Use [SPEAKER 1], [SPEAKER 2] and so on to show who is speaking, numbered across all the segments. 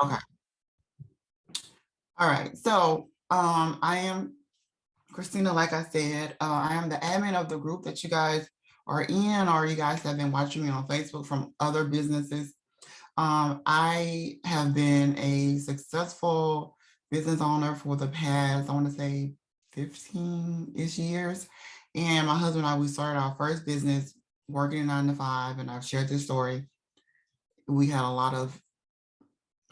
[SPEAKER 1] Okay. All right. So I am Christina, like I said, I am the admin of the group that you guys are in, or you guys have been watching me on Facebook from other businesses. I have been a successful business owner for the past, I want to say 15-ish years. And my husband and I, we started our first business working 9 to 5, and I've shared this story. We had a lot of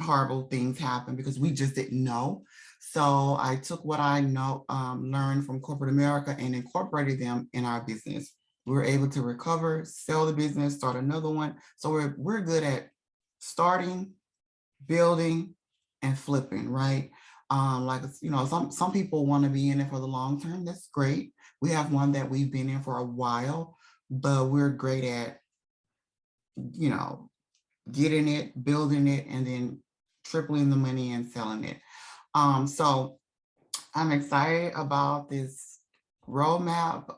[SPEAKER 1] horrible things happen because we just didn't know. So I took what I know, learned from corporate America and incorporated them in our business. We were able to recover, sell the business, start another one. So we're good at starting, building, and flipping, right? Like, some people want to be in it for the long term. That's great. We have one that we've been in for a while, but we're great at, you know, getting it, building it, and then tripling the money and selling it. So I'm excited about this roadmap.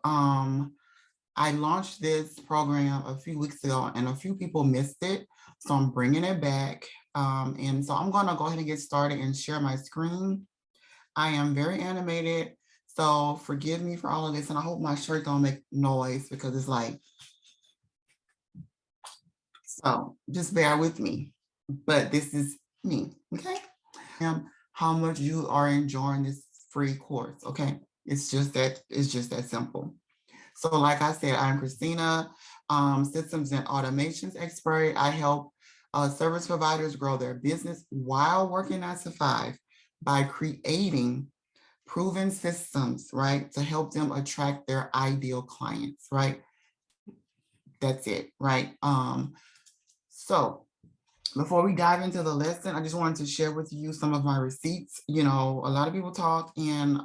[SPEAKER 1] I launched this program a few weeks ago and a few people missed it. So I'm bringing it back. And so I'm gonna go ahead and get started and share my screen. I am very animated, so forgive me for all of this. And I hope my shirt don't make noise because it's like, so just bear with me. But this is me, okay? How much you are enjoying this free course, okay? It's just that simple. So like I said, I'm Christina, systems and automations expert. I help service providers grow their business while working 9 to 5 by creating proven systems, right? To help them attract their ideal clients, right? That's it, right? So before we dive into the lesson, I just wanted to share with you some of my receipts. You know, a lot of people talk, and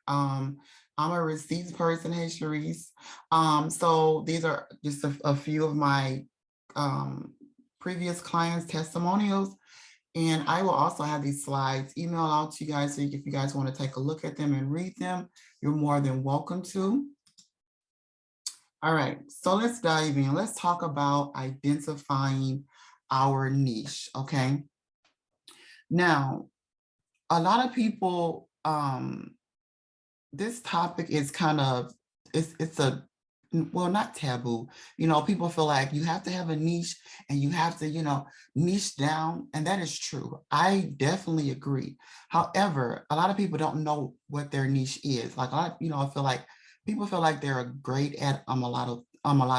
[SPEAKER 1] I'm a receipts person. Hey, Sharice. So these are just a few of my previous clients' testimonials. And I will also have these slides emailed out to you guys. So if you guys want to take a look at them and read them, you're more than welcome to. All right, so let's dive in. Let's talk about identifying our niche, okay? Now, a lot of people, this topic is kind of, it's a, well, not taboo. You know, people feel like you have to have a niche and you have to, niche down, and that is true. I definitely agree. However, a lot of people don't know what their niche is. Like, I feel like people feel like they're great at a lot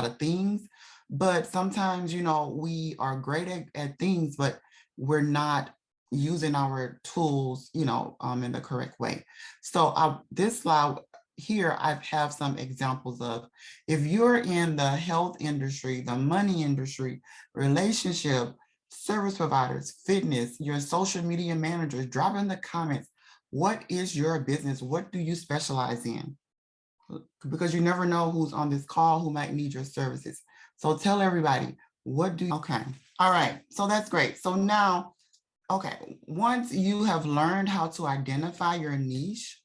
[SPEAKER 1] of things, but sometimes, we are great at things, but we're not using our tools, in the correct way. So this slide here, I have some examples of, if you're in the health industry, the money industry, relationship, service providers, fitness, your social media managers, drop in the comments, what is your business? What do you specialize in? Because you never know who's on this call who might need your services. So tell everybody, okay. All right, so that's great. So now, okay, once you have learned how to identify your niche,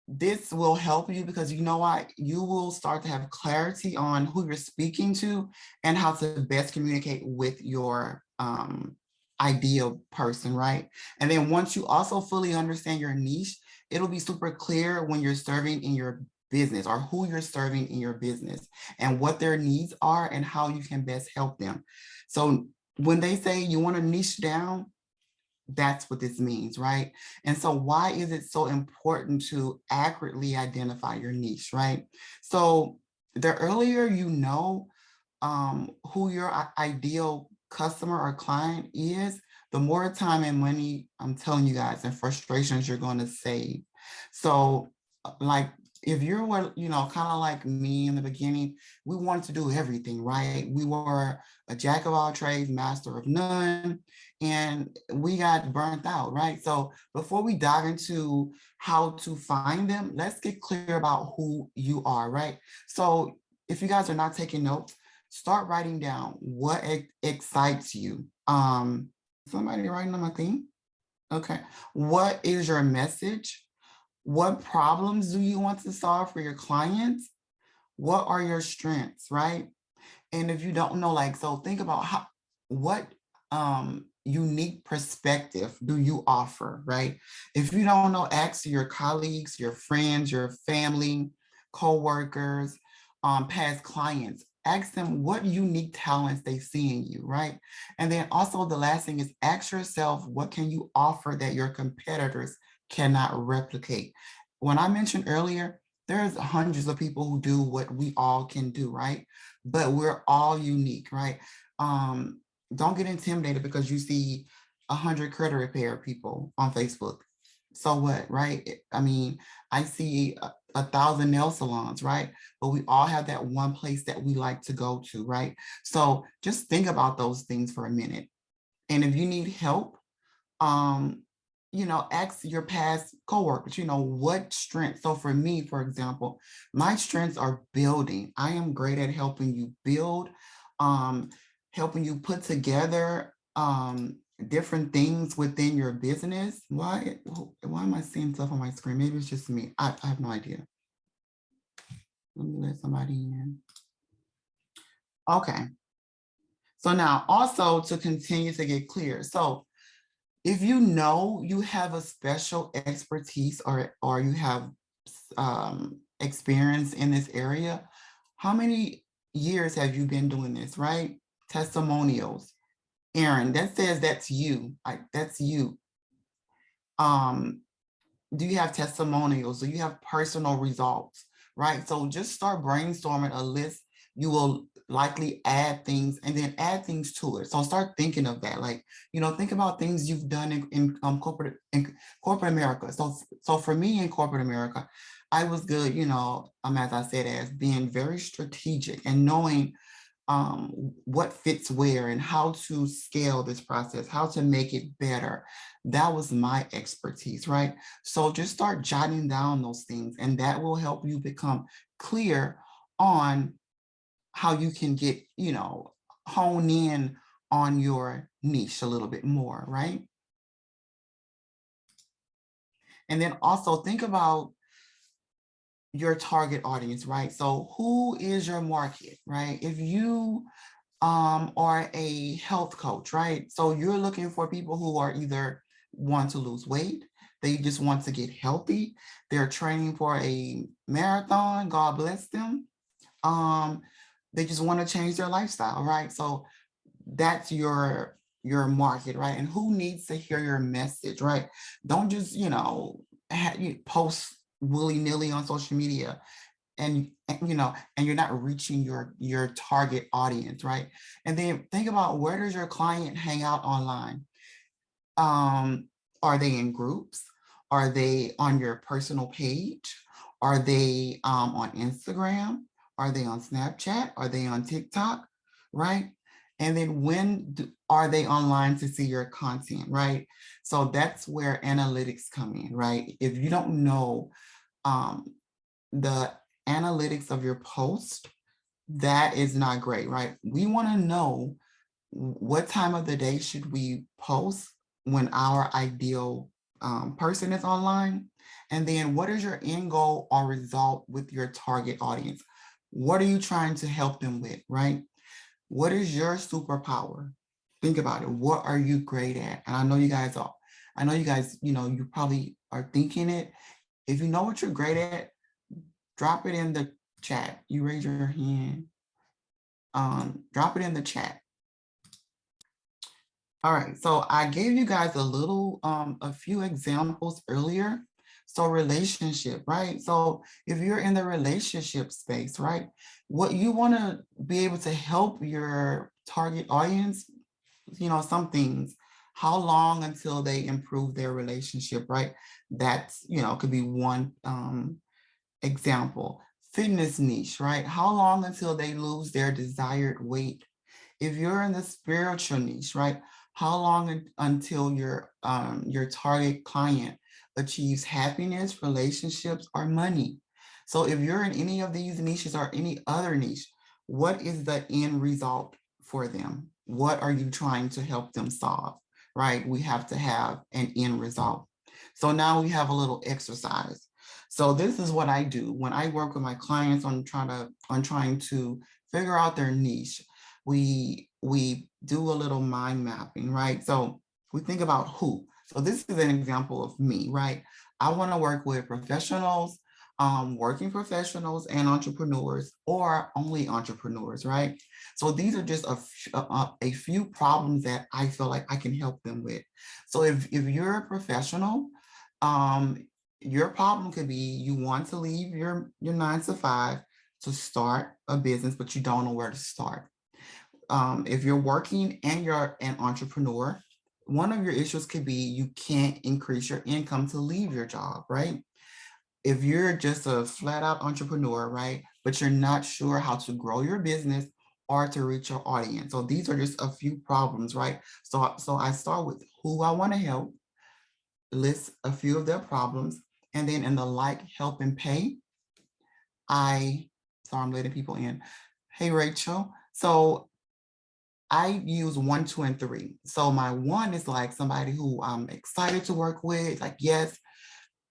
[SPEAKER 1] this will help you because you know what? You will start to have clarity on who you're speaking to and how to best communicate with your ideal person, right? And then once you also fully understand your niche, it'll be super clear when you're serving in your business or who you're serving in your business and what their needs are and how you can best help them. So when they say you want to niche down, that's what this means, right? And so why is it so important to accurately identify your niche, right? So the earlier you know who your ideal customer or client is, the more time and money, I'm telling you guys, and frustrations you're going to save. So like, if you're kind of like me in the beginning, we wanted to do everything, right? We were a jack of all trades, master of none, and we got burnt out, right? So before we dive into how to find them, let's get clear about who you are, right? So if you guys are not taking notes, start writing down what excites you. Somebody writing on my thing? Okay. What is your message? What problems do you want to solve for your clients? What are your strengths, right? And if you don't know, like, so think about what unique perspective do you offer, right? If you don't know, ask your colleagues, your friends, your family, co-workers, past clients. Ask them what unique talents they see in you, right? And then also the last thing is ask yourself, what can you offer that your competitors cannot replicate? When I mentioned earlier, there's hundreds of people who do what we all can do, right? But we're all unique, right? Don't get intimidated because you see 100 credit repair people on Facebook. So what, right? I mean, I see 1,000 nail salons, right? But we all have that one place that we like to go to, right? So just think about those things for a minute. And if you need help, um, ask your past coworkers, what strength. So for me, for example, my strengths are building. I am great at helping you build, um, helping you put together different things within your business. Why am I seeing stuff on my screen? Maybe it's just me. I have no idea. Let me let somebody in. Okay. So now also to continue to get clear. So if you know you have a special expertise or you have experience in this area, how many years have you been doing this, right? Testimonials. Aaron, that says that's you. That's you. Do you have testimonials? Do you have personal results, right? So just start brainstorming a list. You will likely add things and then add things to it. So start thinking of that. Like, think about things you've done in corporate America. So for me in corporate America, I was good, as I said, as being very strategic and knowing what fits where and how to scale this process, how to make it better. That was my expertise, right? So just start jotting down those things and that will help you become clear on how you can get, hone in on your niche a little bit more, right? And then also think about your target audience, right? So who is your market, right? If you are a health coach, right? So you're looking for people who are either want to lose weight, they just want to get healthy, they're training for a marathon, God bless them. They just want to change their lifestyle, right? So that's your market, right? And who needs to hear your message, right? Don't just, you post willy-nilly on social media and you're not reaching your target audience, right? And then think about, where does your client hang out online? Are they in groups? Are they on your personal page? Are they on Instagram? Are they on Snapchat? Are they on TikTok? Right? And then are they online to see your content, right? So that's where analytics come in, right? If you don't know the analytics of your post, that is not great, right? We want to know what time of the day should we post when our ideal person is online, and then what is your end goal or result with your target audience? What are you trying to help them with, right? What is your superpower? Think about it. What are you great at? And I know you guys, you probably are thinking it. If you know what you're great at, drop it in the chat. You raise your hand. Drop it in the chat. All right, so I gave you guys a few examples earlier. So relationship, right? So if you're in the relationship space, right? What you want to be able to help your target audience, some things, how long until they improve their relationship, right? That's, could be one example. Fitness niche, right? How long until they lose their desired weight? If you're in the spiritual niche, right? How long until your target client achieves happiness, relationships, or money? So if you're in any of these niches or any other niche, what is the end result for them? What are you trying to help them solve, right? We have to have an end result. So now we have a little exercise. So this is what I do when I work with my clients on trying to figure out their niche. we do a little mind mapping, right? So we think about who. So this is an example of me, right? I want to work with professionals, working professionals and entrepreneurs, or only entrepreneurs, right? So these are just a few problems that I feel like I can help them with. So if you're a professional, your problem could be you want to leave your 9 to 5 to start a business, but you don't know where to start. If you're working and you're an entrepreneur, one of your issues could be you can't increase your income to leave your job, right? If you're just a flat out entrepreneur, right, but you're not sure how to grow your business or to reach your audience. So these are just a few problems, right? So I start with who I want to help, list a few of their problems, and then in the like, help, and pay, sorry, I'm letting people in. Hey, Rachel. So I use 1, 2, and 3. So my 1 is like somebody who I'm excited to work with, like, yes.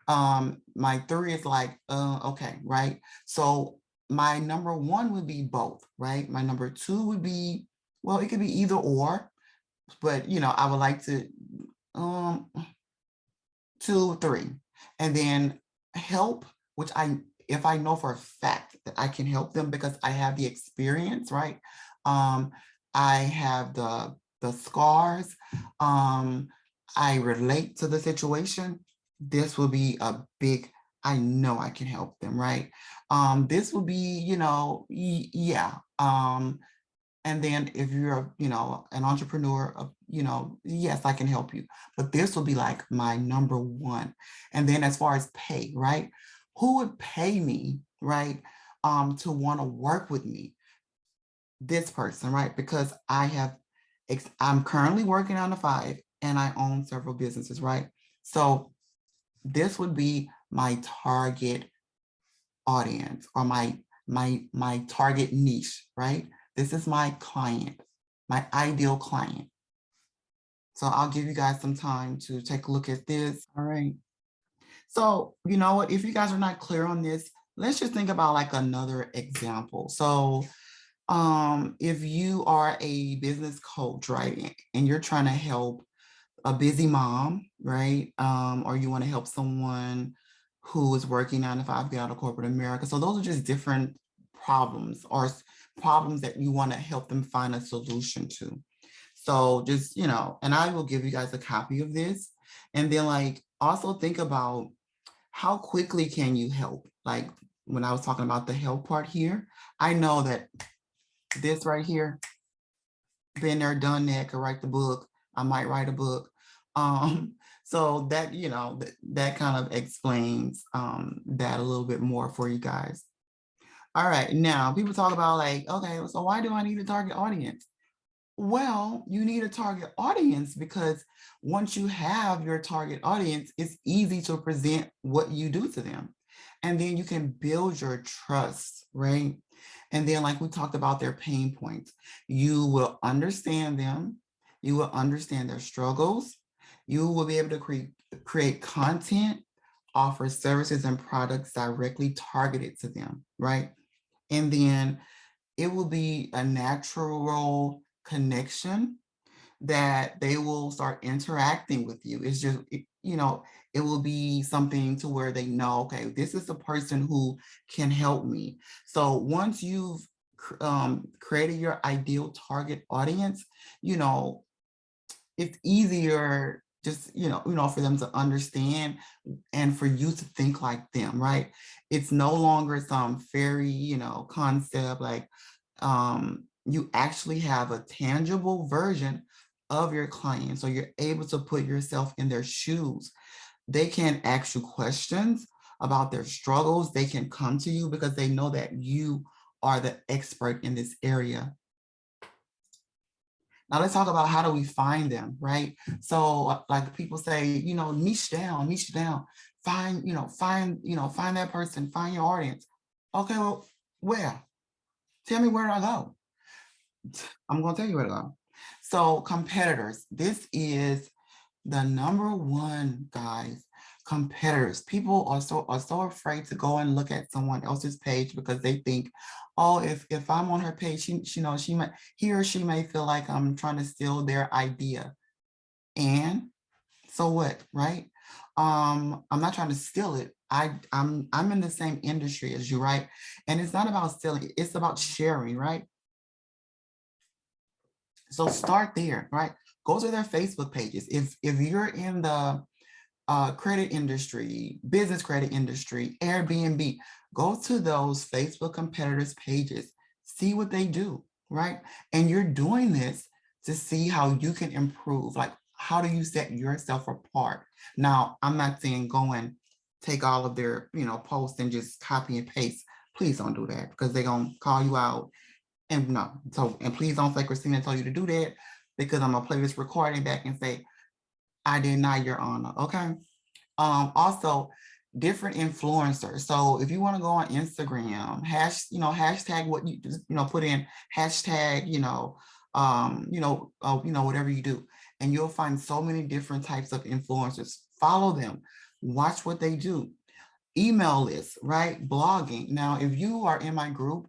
[SPEAKER 1] My 3 is like, okay, right? So my number 1 would be both, right? My number 2 would be, well, it could be either or, but I would like to 2, 3. And then help, which if I know for a fact that I can help them because I have the experience, right? I have the scars. I relate to the situation. This will be a big, I know I can help them, right? This will be, yeah. And then if you're, an entrepreneur, yes, I can help you. But this will be like my number 1. And then as far as pay, right? Who would pay me, right? To want to work with me? This person, right? Because I'm currently working on a 5 and I own several businesses, right? So this would be my target audience or my target niche, right? This is my client, my ideal client. So I'll give you guys some time to take a look at this. All right. So you know what, if you guys are not clear on this, let's just think about like another example. So if you are a business coach, right, and you're trying to help a busy mom, right, or you want to help someone who is working 9 to 5, get out of corporate America. So those are just different problems or problems that you want to help them find a solution to. So just, and I will give you guys a copy of this. And then like also think about how quickly can you help? Like when I was talking about the help part here, I know that this right here, been there, done that, could write the book. I might write a book. So that, that kind of explains that a little bit more for you guys. All right, now people talk about like, okay, so why do I need a target audience? Well, you need a target audience because once you have your target audience, it's easy to present what you do to them. And then you can build your trust, right? And then like we talked about their pain points, you will understand them. You will understand their struggles. You will be able to create content, offer services and products directly targeted to them, right? And then it will be a natural connection that they will start interacting with you. It's just, it will be something to where they know, okay, this is the person who can help me. So once you've created your ideal target audience, it's easier just, for them to understand and for you to think like them, right? It's no longer some fairy, concept like you actually have a tangible version of your client. So you're able to put yourself in their shoes. They can ask you questions about their struggles. They can come to you because they know that you are the expert in this area. Now let's talk about how do we find them, right? So like people say, niche down, find that person, find your audience. Okay, well, where? Tell me where I go. I'm going to tell you where to go. So competitors, this is the number 1, guys. competitors. People are so afraid to go and look at someone else's page because they think, oh, if I'm on her page, she know he or she may feel like I'm trying to steal their idea. And so what, right? I'm not trying to steal it. I'm in the same industry as you, right? And it's not about stealing, it's about sharing, right? So start there, right? Go to their Facebook pages. If you're in the credit industry, business credit industry, Airbnb, go to those Facebook competitors pages, see what they do, right? And you're doing this to see how you can improve. Like, how do you set yourself apart? Now, I'm not saying go and take all of their, posts and just copy and paste. Please don't do that because they're gonna call you out. And no, and please don't say Christina told you to do that because I'm gonna play this recording back and say, I deny your honor, okay? Also, different influencers. So if you want to go on Instagram, hashtag what you just, put in hashtag, whatever you do, and you'll find so many different types of influencers. Follow them, watch what they do. Email lists, right? Blogging. Now, if you are in my group,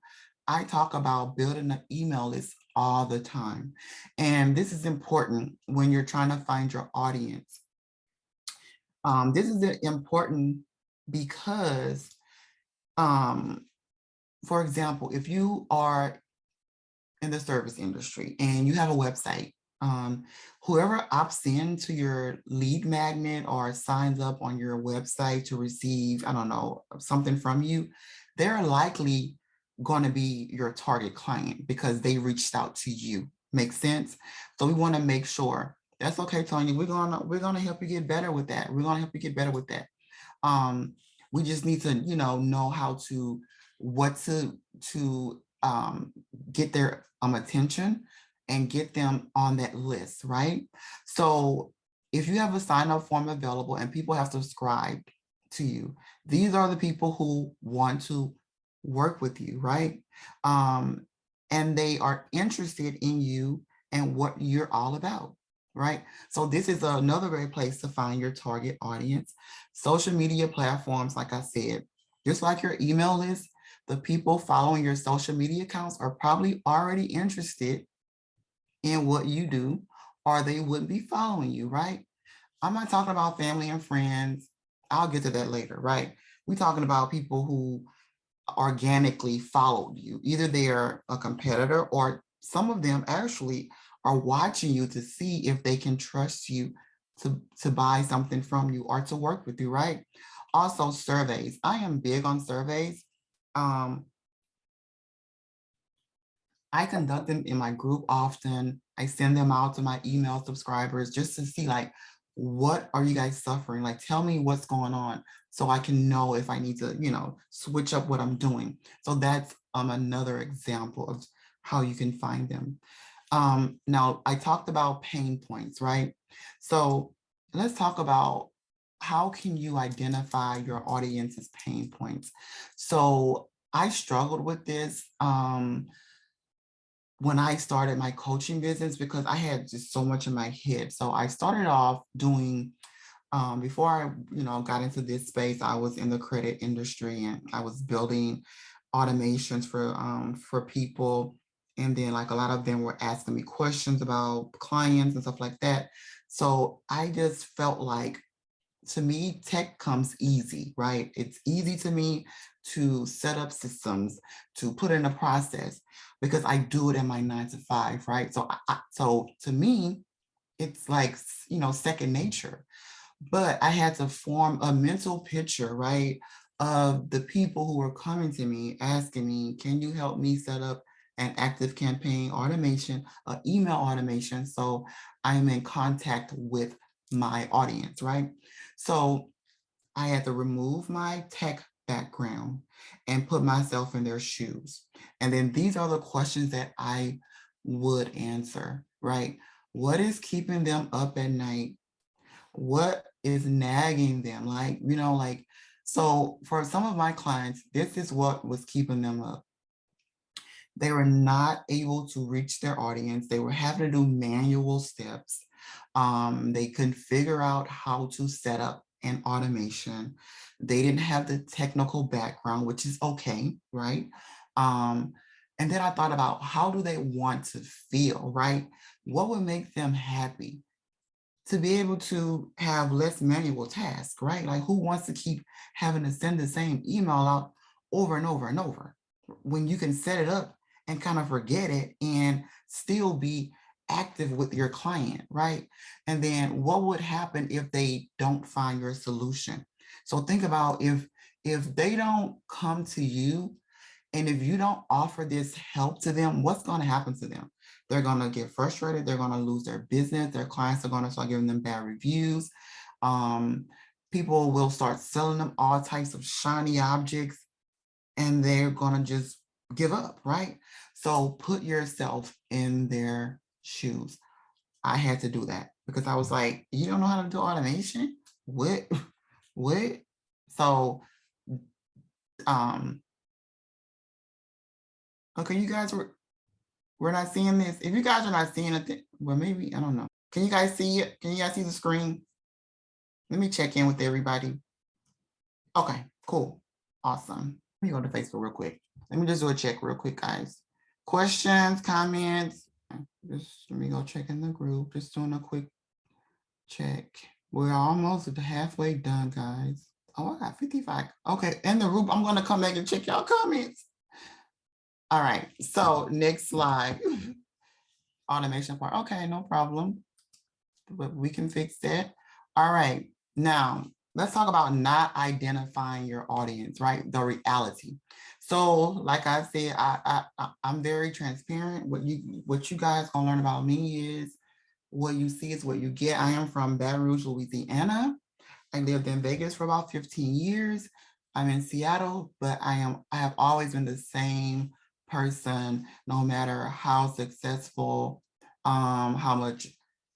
[SPEAKER 1] I talk about building an email list all the time. And this is important when you're trying to find your audience. This is important because, for example, if you are in the service industry and you have a website, whoever opts into your lead magnet or signs up on your website to receive, I don't know, something from you, they're likely going to be your target client because they reached out to you. Make sense? So we want to make sure. That's okay, Tony. We're gonna help you get better with that. We're gonna help you get better with that. We just need to, know how to get their attention and get them on that list, right? So if you have a sign-up form available and people have subscribed to you, these are the people who want to work with you, right? And they are interested in you and what you're all about, right? So this is another great place to find your target audience. Social media platforms, like I said, just like your email list, the people following your social media accounts are probably already interested in what you do, or they wouldn't be following you, right? I'm not talking about family and friends. I'll get to that later, right? We're talking about people who organically followed you. Either they're a competitor or some of them actually are watching you to see if they can trust you to buy something from you or to work with you, right? Also, surveys. I am big on surveys. I conduct them in my group often. I send them out to my email subscribers just to see, like, what are you guys suffering? Like, tell me what's going on so I can know if I need to, switch up what I'm doing. So that's another example of how you can find them. Now, I talked about pain points, right? So let's talk about how can you identify your audience's pain points. So I struggled with this when I started my coaching business because I had just so much in my head. So I started off doing, before I, got into this space, I was in the credit industry and I was building automations for people. And then like a lot of them were asking me questions about clients and stuff like that. So I just felt like, to me, tech comes easy, right? It's easy to me to set up systems, to put in a process because I do it in my 9 to 5, right? So to me, it's like, second nature. But I had to form a mental picture, right, of the people who were coming to me, asking me, can you help me set up an active campaign automation, an email automation, so I'm in contact with my audience, right? So I had to remove my tech background and put myself in their shoes. And then these are the questions that I would answer, right? What is keeping them up at night? What is nagging them? So for some of my clients, this is what was keeping them up. They were not able to reach their audience. They were having to do manual steps. They couldn't figure out how to set up in automation. They didn't have the technical background, which is okay, right? And then I thought about, how do they want to feel, right? What would make them happy? To be able to have less manual tasks, right? Like, who wants to keep having to send the same email out over and over and over when you can set it up and kind of forget it and still be active with your client, right? And then what would happen if they don't find your solution? So think about, if they don't come to you, and if you don't offer this help to them, what's going to happen to them? They're going to get frustrated. They're going to lose their business. Their clients are going to start giving them bad reviews. People will start selling them all types of shiny objects, and they're going to just give up, right? So put yourself in their shoes. I had to do that because I was like, you don't know how to do automation? What? What? So, okay, you guys we're not seeing this. If you guys are not seeing it, well, maybe, I don't know. Can you guys see it? Can you guys see the screen? Let me check in with everybody. Okay, cool. Awesome. Let me go to Facebook real quick. Let me just do a check real quick, guys. Questions, comments. Just let me go check in the group. Just doing a quick check. We're almost halfway done, guys. Oh, I got 55. Okay, in the group, I'm going to come back and check y'all comments. All right, so next slide. Automation part. Okay, no problem. But we can fix that. All right, now let's talk about not identifying your audience, right? The reality. So, like I said, I'm very transparent. What you guys gonna learn about me is what you see is what you get. I am from Baton Rouge, Louisiana. I lived in Vegas for about 15 years. I'm in Seattle, but I have always been the same person, no matter how successful, how much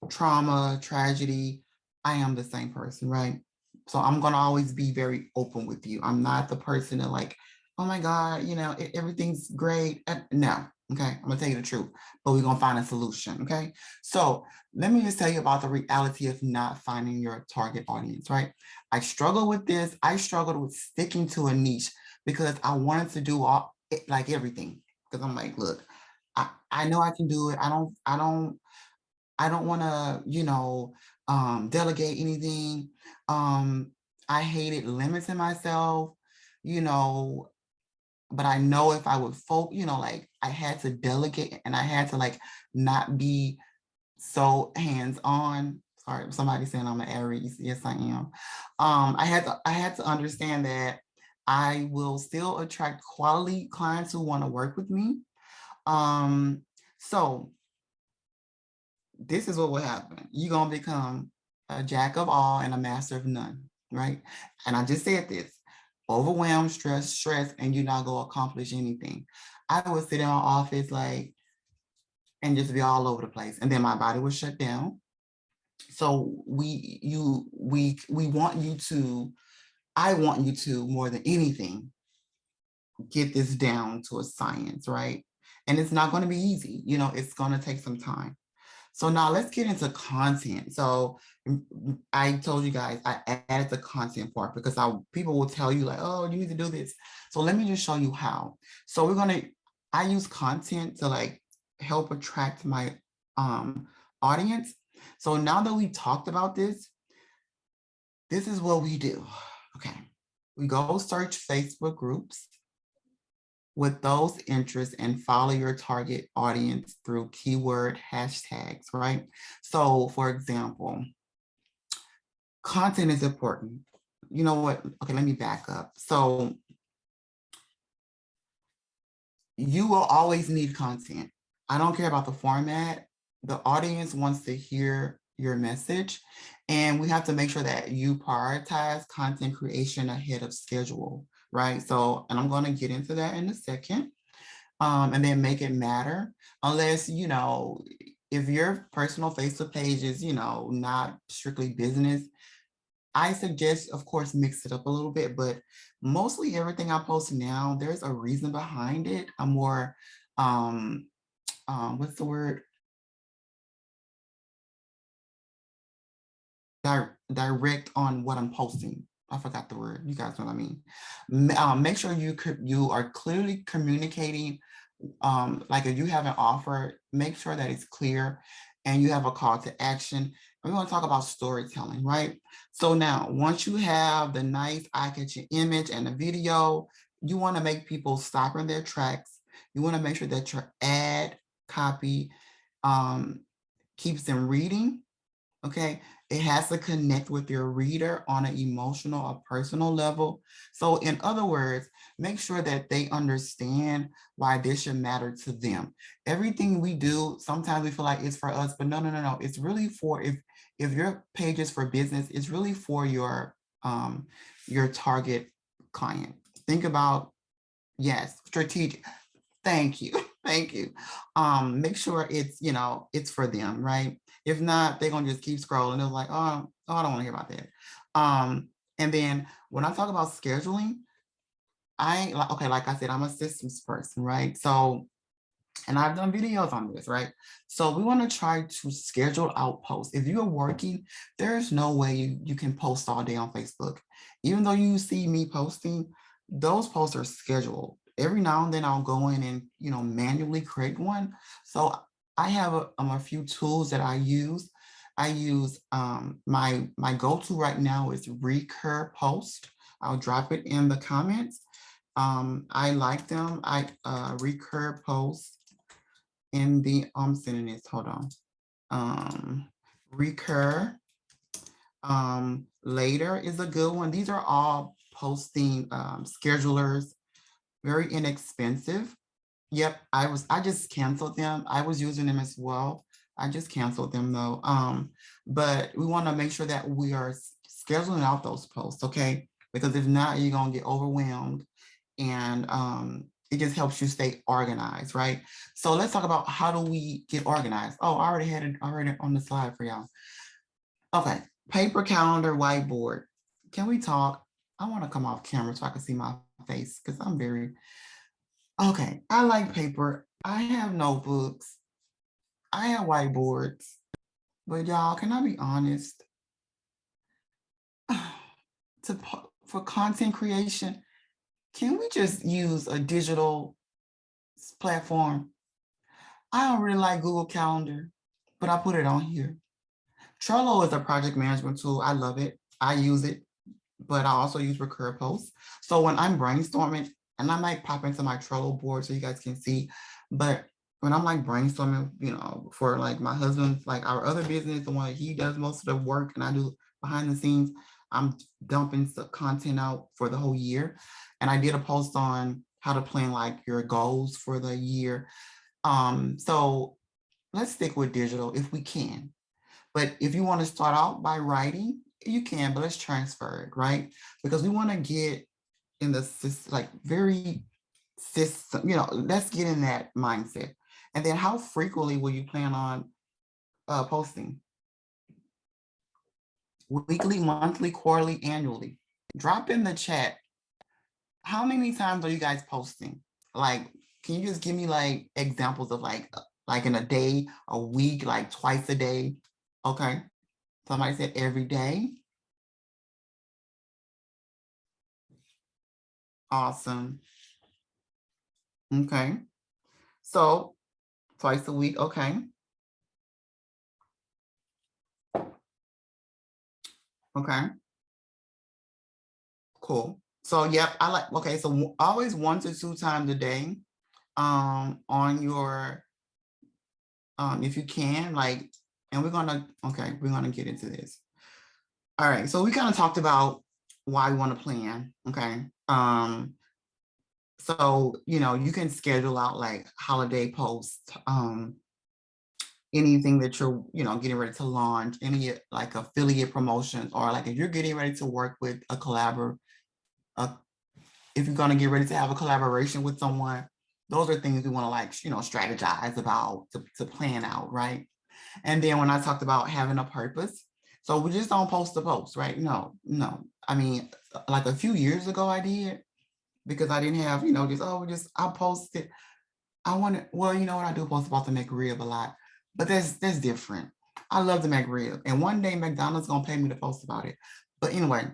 [SPEAKER 1] trauma, tragedy, I am the same person, right? So I'm gonna always be very open with you. I'm not the person that like, oh my God, everything's great. No, okay, I'm gonna tell you the truth, but we're gonna find a solution, okay? So let me just tell you about the reality of not finding your target audience, right? I struggle with this. I struggled with sticking to a niche because I wanted to do like everything. Because I'm like, look, I know I can do it. I don't want to, delegate anything. I hated limiting myself, you know, but I know if I would like I had to delegate and I had to like not be so hands-on. Sorry, somebody saying I'm an Aries. Yes, I am. I had to understand that I will still attract quality clients who want to work with me. So this is what will happen. You're gonna become a jack of all and a master of none, right? And I just said this: overwhelmed, stress, and you're not gonna accomplish anything. I would sit in my office like and just be all over the place, and then my body would shut down. So we want you to, I want you to, more than anything, get this down to a science, right? And it's not going to be easy. It's going to take some time. So now let's get into content. So I told you guys, I added the content part because people will tell you like, oh, you need to do this. So let me just show you how. So I use content to like help attract my audience. So now that we talked about this is what we do. Okay. We go search Facebook groups with those interests and follow your target audience through keyword hashtags, right? So for example, content is important. You know what? Okay, let me back up. So you will always need content. I don't care about the format. The audience wants to hear your message, and we have to make sure that you prioritize content creation ahead of schedule, right? So, and I'm going to get into that in a second. And then make it matter, unless, if your personal Facebook page is, not strictly business, I suggest, of course, mix it up a little bit, but mostly everything I post now, there's a reason behind it. I'm more, what's the word? direct on what I'm posting. I forgot the word. You guys know what I mean. Make sure you are clearly communicating. Like if you have an offer, make sure that it's clear and you have a call to action. And we want to talk about storytelling, right? So now, once you have the nice eye-catching image and the video, you want to make people stop in their tracks. You want to make sure that your ad copy keeps them reading. Okay, it has to connect with your reader on an emotional or personal level. So in other words, make sure that they understand why this should matter to them. Everything we do, sometimes we feel like it's for us, but no. It's really for, if your page is for business, it's really for your target client. Think about, yes, strategic. Thank you. Thank you. Make sure it's, it's for them, right? If not, they're gonna just keep scrolling. They're like, oh, I don't want to hear about that. And then when I talk about scheduling, like I said, I'm a systems person, right? So, and I've done videos on this, right? So we want to try to schedule out posts. If you're working, there's no way you can post all day on Facebook. Even though you see me posting, those posts are scheduled. Every now and then I'll go in and, manually create one. So I have a few tools that I use. I use my go-to right now is Recur Post. I'll drop it in the comments. I like them. Recur Post in the, I'm sending this, hold on. Recur Later is a good one. These are all posting schedulers, very inexpensive. Yep, I just canceled them. I was using them as well. I just canceled them though. But we want to make sure that we are scheduling out those posts, okay? Because if not, you're gonna get overwhelmed, and it just helps you stay organized, right? So let's talk about how do we get organized. Oh, I already had it already on the slide for y'all. Okay, paper, calendar, whiteboard. Can we talk? I want to come off camera so I can see my face because I'm very, okay, I like paper. I have notebooks. I have whiteboards. But y'all, can I be honest? For content creation, can we just use a digital platform? I don't really like Google Calendar, but I put it on here. Trello is a project management tool. I love it. I use it, but I also use Recur Posts. So when I'm brainstorming, and I might pop into my Trello board so you guys can see, but when I'm like brainstorming, for like my husband's, like our other business, the one that he does most of the work and I do behind the scenes, I'm dumping some content out for the whole year. And I did a post on how to plan like your goals for the year. So let's stick with digital if we can. But if you want to start out by writing, you can, but let's transfer it, right? Because we want to get in the like very system, let's get in that mindset. And then how frequently will you plan on posting? Weekly, monthly, quarterly, annually? Drop in the chat. How many times are you guys posting? Like, can you just give me like examples of like in a day, a week, like twice a day? Okay. Somebody said every day. Awesome. Okay. So twice a week. Okay. Okay. Cool. So yep, I like, okay, so always 1 to 2 times a day on your, if you can, like, and we're gonna get into this. All right, so we kind of talked about why we want to plan, okay? So, you can schedule out like holiday posts, anything that you're, getting ready to launch, any like affiliate promotions, or like if you're getting ready to work with a if you're going to get ready to have a collaboration with someone, those are things we want to like, strategize about to plan out, right? And then when I talked about having a purpose, so we just don't post the post, right? No. I mean, like a few years ago I did, because I didn't have, I'll post it. I want to, well, you know what, I do post about the McRib a lot, but that's different. I love the McRib. And one day McDonald's gonna pay me to post about it. But anyway,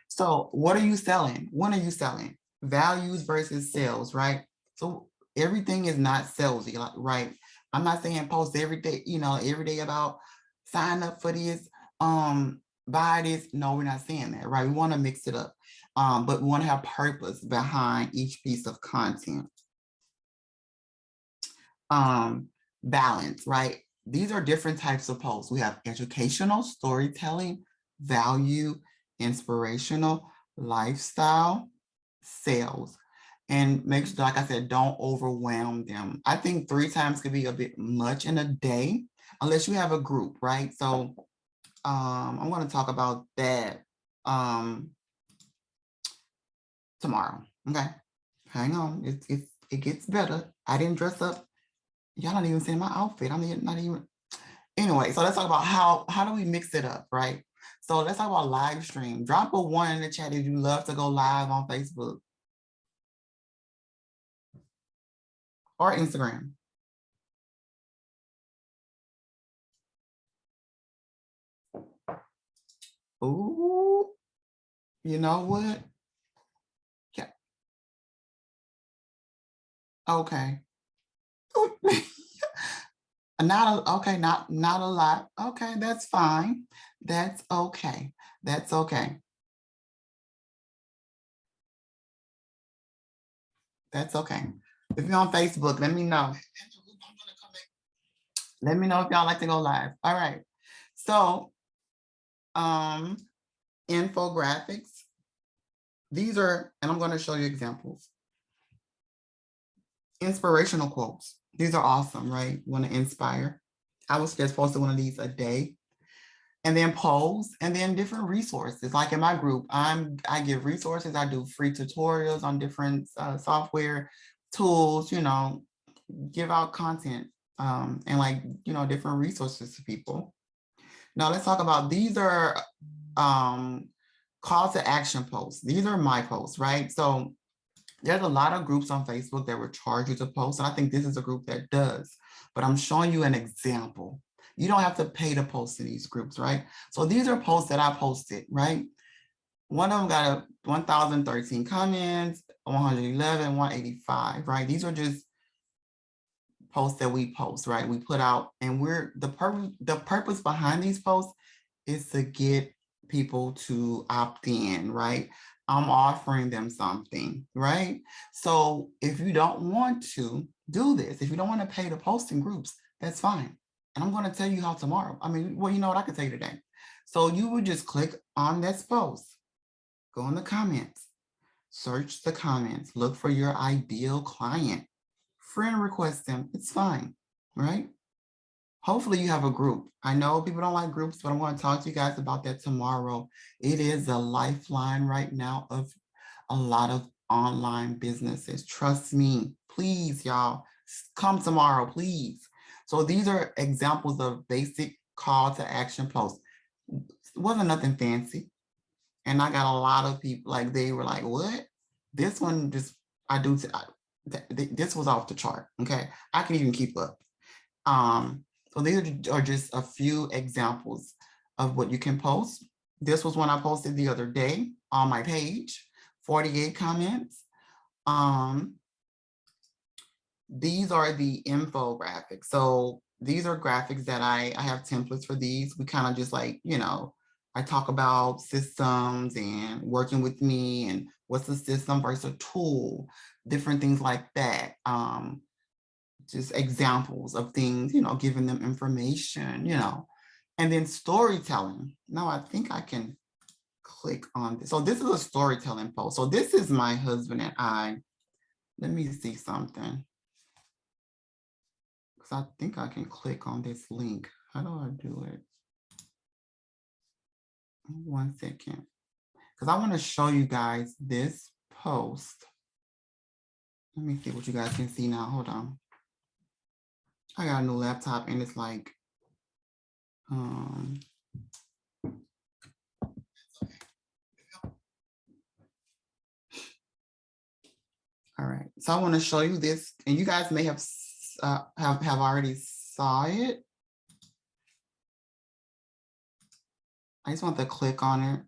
[SPEAKER 1] so what are you selling? When are you selling? Values versus sales, right? So everything is not salesy, right? I'm not saying post every day, every day about sign up for this, buy this. No, we're not saying that, right? We want to mix it up. But we want to have purpose behind each piece of content. Balance, right? These are different types of posts. We have educational, storytelling, value, inspirational, lifestyle, sales. And make sure, like I said, don't overwhelm them. I think 3 times could be a bit much in a day, unless you have a group, right? So I'm going to talk about that tomorrow. Okay, hang on. It gets better. I didn't dress up. Y'all not even seeing my outfit. I'm not even. Anyway, so let's talk about how do we mix it up, right? So let's talk about live stream. Drop a 1 in the chat if you love to go live on Facebook or Instagram. Ooh, you know what? Yeah. Okay. Not a lot. Okay, that's fine. That's okay. That's okay. That's okay. If you're on Facebook, let me know. Let me know if y'all like to go live. All right. So, infographics. These are, and I'm going to show you examples. Inspirational quotes. These are awesome, right? Want to inspire. I was just posting one of these a day. And then polls, and then different resources. Like in my group, I give resources. I do free tutorials on different software tools, give out content and different resources to people. Now let's talk about, these are call to action posts. These are my posts, right? So there's a lot of groups on Facebook that will charge you to post. And I think this is a group that does, but I'm showing you an example. You don't have to pay to post in these groups, right? So these are posts that I posted, right? One of them got 1,013 comments, 111, 185, right? These are just posts that we post, right? We put out, and the purpose behind these posts is to get people to opt in, right? I'm offering them something, right? So if you don't want to do this, if you don't want to pay to post in groups, that's fine. And I'm going to tell you how tomorrow. I mean, well, you know what, I can tell you today. So you would just click on this post, go in the comments, search the comments, look for your ideal client, friend request them. It's fine, right? Hopefully you have a group. I know people don't like groups, but I'm going to talk to you guys about that tomorrow. It is a lifeline right now of a lot of online businesses. Trust me, please, y'all, come tomorrow, please. So these are examples of basic call to action posts. It wasn't nothing fancy. And I got a lot of people, like, they were like, what? This one just, this was off the chart, okay? I can even keep up. So these are just a few examples of what you can post. This was one I posted the other day on my page, 48 comments. These are the infographics. So these are graphics that I have templates for these. We kind of just like, I talk about systems and working with me and what's the system versus a tool, different things like that. Just examples of things, giving them information, and then storytelling. Now I think I can click on this. So this is a storytelling post. So this is my husband and I. Let me see something. Because I think I can click on this link. How do I do it? 1 second. Because I want to show you guys this post. Let me see what you guys can see now. Hold on. I got a new laptop and it's like, all right, so I want to show you this, and you guys may have already saw it. I just want to click on it.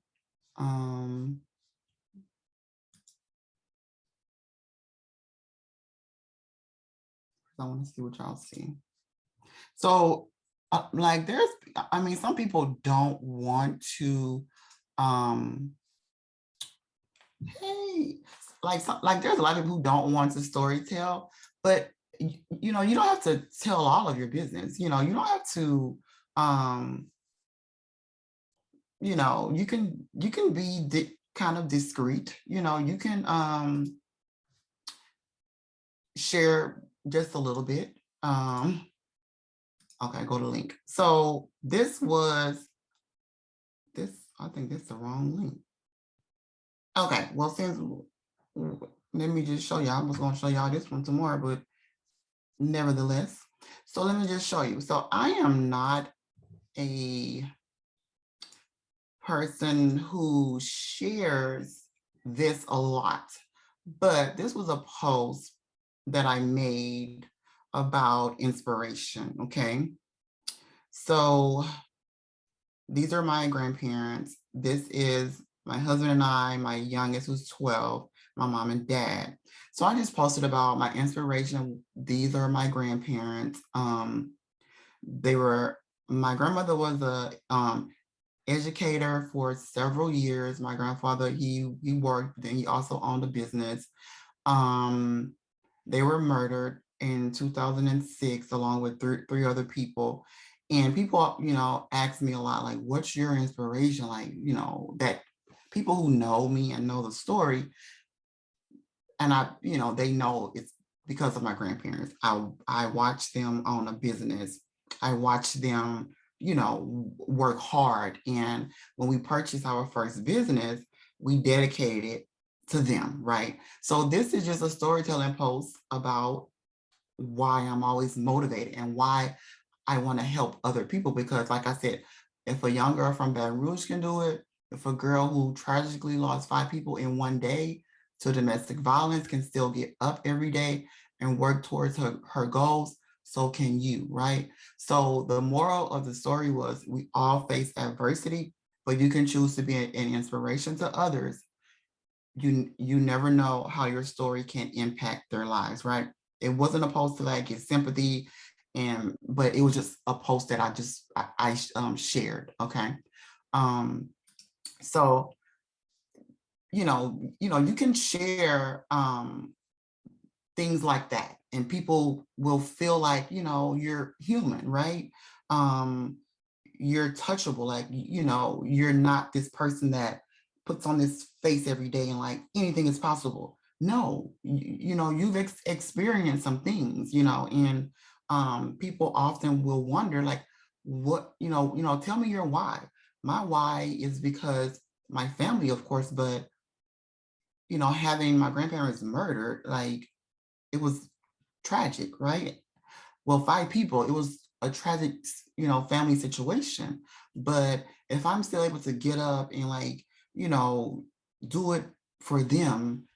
[SPEAKER 1] I want to see what y'all see. So like there's, I mean, some people don't want to, hey, like there's a lot of people who don't want to story tell, but you know, you don't have to tell all of your business. You know, you don't have to, you know, you can be kind of discreet. You know, you can share just a little bit. Okay, go to link. So this was this, I think this is the wrong link. Okay, well, since let me just show y'all. I was gonna show y'all this one tomorrow, but nevertheless. So let me just show you. So I am not a person who shares this a lot, but this was a post that I made about inspiration, okay? So these are my grandparents. This is my husband and I, my youngest who's 12, my mom and dad. So I just posted about my inspiration. These are my grandparents. My grandmother was a educator for several years. My grandfather, he worked, then he also owned a business. They were murdered in 2006 along with three other people. And people, you know, ask me a lot, like, what's your inspiration? Like, you know, that people who know me and know the story, and I, you know, they know it's because of my grandparents. I watched them own a business. I watched them, you know, work hard. And when we purchased our first business, we dedicated it to them, right? So this is just a storytelling post about why I'm always motivated and why I want to help other people. Because like I said, if a young girl from Baton Rouge can do it, if a girl who tragically lost 5 people in one day to domestic violence can still get up every day and work towards her goals, so can you, right? So the moral of the story was we all face adversity, but you can choose to be an inspiration to others. You never know how your story can impact their lives, right? It wasn't a post to like get sympathy, but it was just a post that I shared. Okay, so you can share things like that, and people will feel like you're human, right? Um, you're touchable, like you're not this person that puts on this face every day and like anything is possible. No, you've experienced some things, and people often will wonder like, what, tell me your why. My why is because my family, of course, but having my grandparents murdered, like, it was tragic, right? Well, 5 people, it was a tragic, family situation. But if I'm still able to get up and like, do it for them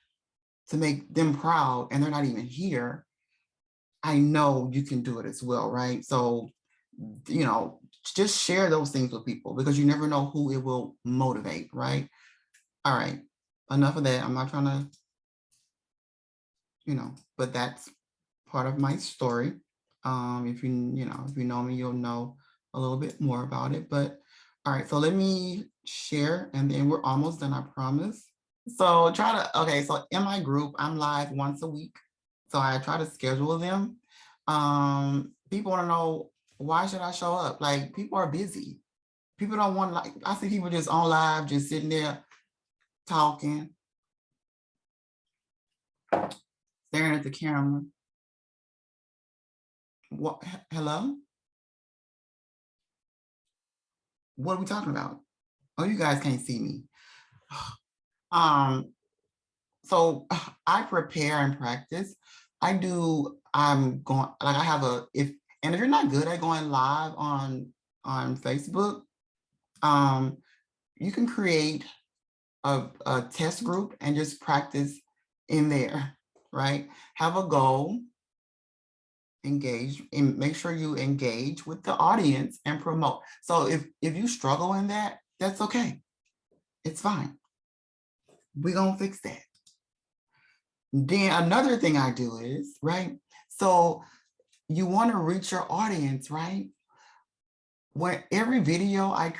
[SPEAKER 1] to make them proud and they're not even here, I know you can do it as well, right? So, just share those things with people because you never know who it will motivate, right? All right, enough of that. I'm not trying to, but that's part of my story. If if you know me, you'll know a little bit more about it. But all right, so let me share and then we're almost done, I promise. So okay, so in my group, I'm live once a week. So I try to schedule them. People want to know, why should I show up? Like, people are busy. People don't want, like, I see people just on live, just sitting there talking, staring at the camera. What, hello? What are we talking about? Oh, you guys can't see me. So I prepare and practice. I'm going, like, I have if you're not good at going live on Facebook, you can create a test group and just practice in there, right? Have a goal, engage, and make sure you engage with the audience and promote. So if you struggle in that, That's okay. It's fine. We're going to fix that. Then another thing I do is, right? So you want to reach your audience, right? When every video I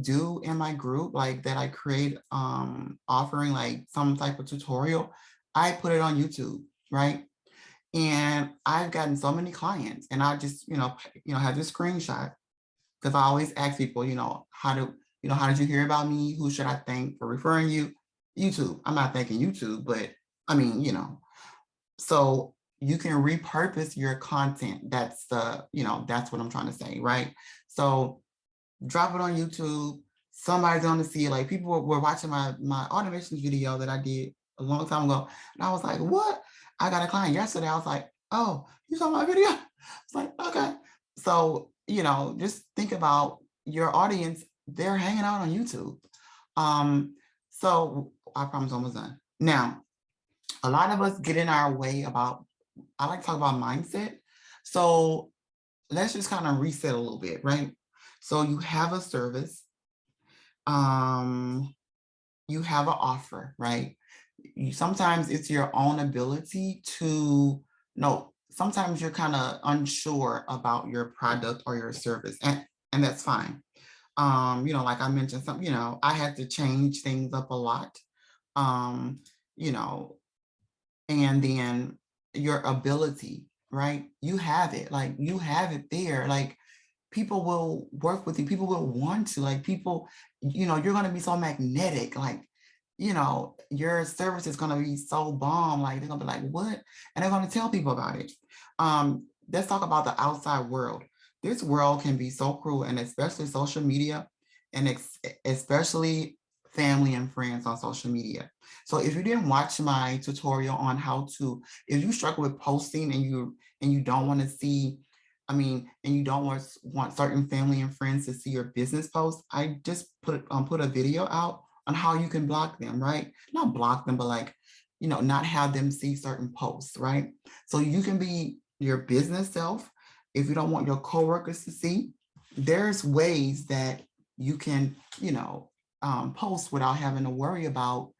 [SPEAKER 1] do in my group, like that I create, offering like some type of tutorial, I put it on YouTube, right? And I've gotten so many clients, and I just, have this screenshot, because I always ask people, how did you hear about me? Who should I thank for referring you? YouTube. I'm not thanking YouTube, but I mean, so you can repurpose your content. That's that's what I'm trying to say, right? So drop it on YouTube. Somebody's going to see it. Like, people were watching my automations video that I did a long time ago, and I was like, what? I got a client yesterday. I was like, oh, you saw my video? It's like, okay. So, just think about your audience. They're hanging out on YouTube. So I promise, almost done. Now, a lot of us get in our way about, I like to talk about mindset. So let's just kind of reset a little bit, right? So you have a service, you have an offer, right? Sometimes it's your own ability to know. Sometimes you're kind of unsure about your product or your service, and that's fine. Like I mentioned, I had to change things up a lot. Um, you know, and then your ability, right? You have it, like you have it there. Like, people will work with you, people will want to, like, people, you're going to be so magnetic, like, your service is going to be so bomb, like they're going to be like, what? And they're going to tell people about it. Let's talk about the outside world. This world can be so cruel, and especially social media, and especially family and friends on social media. So if you didn't watch my tutorial on how to, if you struggle with posting and you don't want to see, and you don't want certain family and friends to see your business posts, I just put a video out on how you can block them, right? Not block them, but like, not have them see certain posts, right? So you can be your business self. If you don't want your coworkers to see, there's ways that you can, post without having to worry about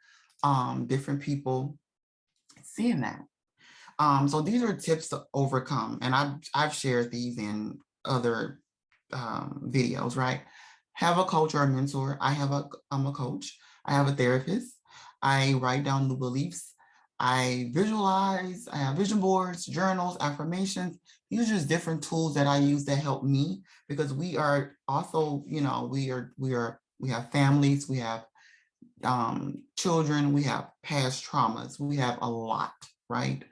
[SPEAKER 1] different people seeing that. So these are tips to overcome, and I've shared these in other videos, right? Have a coach or a mentor. I'm a coach. I have a therapist. I write down new beliefs. I visualize. I have vision boards, journals, affirmations. These are just different tools that I use that help me, because we are also, we have families, we have children, we have past traumas, we have a lot, right?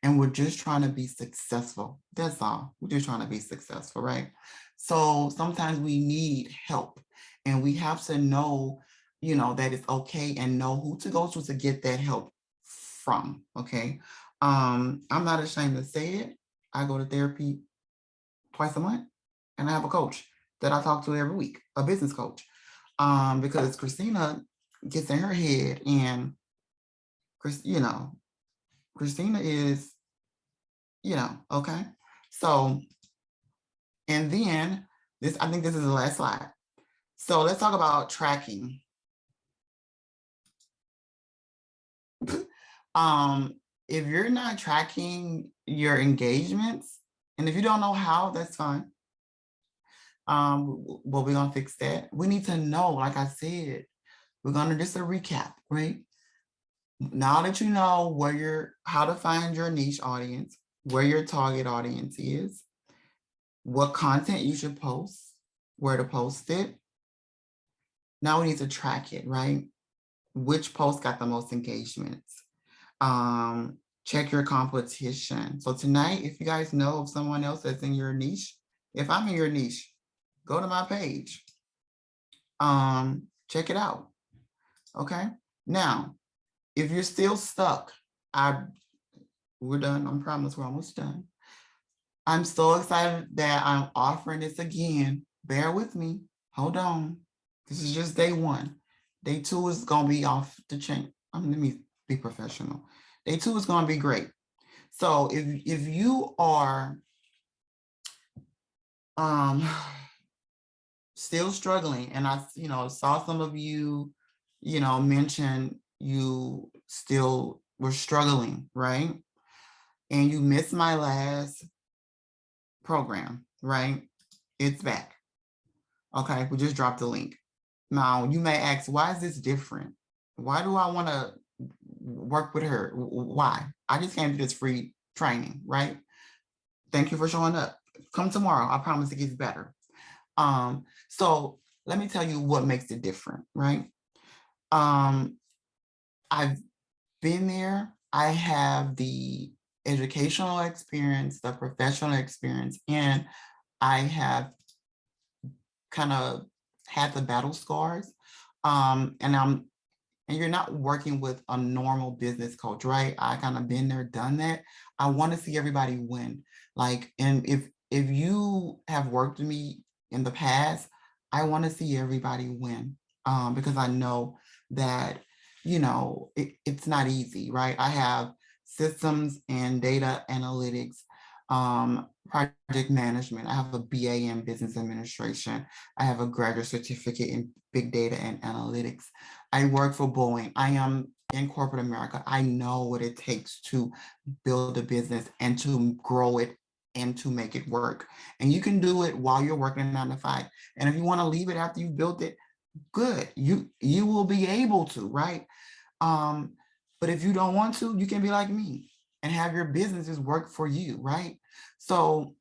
[SPEAKER 1] And we're just trying to be successful. That's all. We're just trying to be successful, right? So sometimes we need help, and we have to know, that it's okay, and know who to go to get that help from, okay? I'm not ashamed to say it. I go to therapy twice a month, and I have a coach that I talk to every week, a business coach, because Christina gets in her head, and Christina is, okay. So, and then I think this is the last slide. So let's talk about tracking. If you're not tracking your engagements, and if you don't know how, that's fine. Well, we're gonna fix that. We need to know, like I said, we're gonna just a recap, right? Now that you know how to find your niche audience, where your target audience is, what content you should post, where to post it. Now we need to track it, right? Which post got the most engagements? Check your competition. So tonight, if you guys know of someone else that's in your niche, if I'm in your niche, go to my page. Check it out. Okay. Now, if you're still stuck, we're done. I promise we're almost done. I'm so excited that I'm offering this again. Bear with me. Hold on. This is just day one. Day two is going to be off the chain. Let me be professional. Day two is going to be great. So if you are, still struggling. And I, saw some of you, mention you still were struggling, right? And you missed my last program, right? It's back. Okay, we just dropped the link. Now, you may ask, why is this different? Why do I want to work with her? Why? I just came to this free training, right? Thank you for showing up. Come tomorrow. I promise it gets better. So let me tell you what makes it different, right? I've been there. I have the educational experience, the professional experience, and I have kind of had the battle scars. And you're not working with a normal business coach, right? I kind of been there, done that. I want to see everybody win. Like, and if you have worked with me in the past, I want to see everybody win, because I know that, it's not easy, right? I have systems and data analytics, project management. I have a BA in business administration. I have a graduate certificate in big data and analytics. I work for Boeing. I am in corporate America. I know what it takes to build a business and to grow it and to make it work. And you can do it while you're working 9 to 5. And if you want to leave it after you've built it, good. You will be able to, right? But if you don't want to, you can be like me and have your businesses work for you, right? So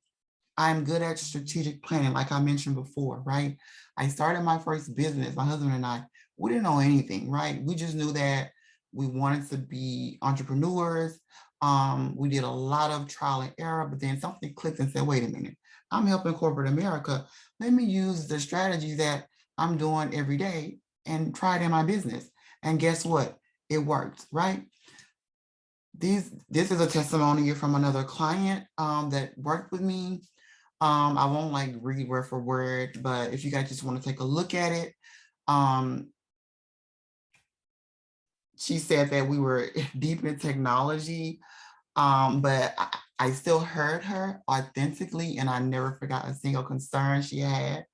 [SPEAKER 1] I'm good at strategic planning, like I mentioned before, right? I started my first business, my husband and I, we didn't know anything, right? We just knew that we wanted to be entrepreneurs. We did a lot of trial and error, but then something clicked and said, wait a minute, I'm helping corporate America. Let me use the strategy that I'm doing every day and try it in my business. And guess what? It worked, right? This is a testimonial from another client that worked with me. I won't like read word for word, but if you guys just want to take a look at it, she said that we were deep in technology, but I still heard her authentically, and I never forgot a single concern she had.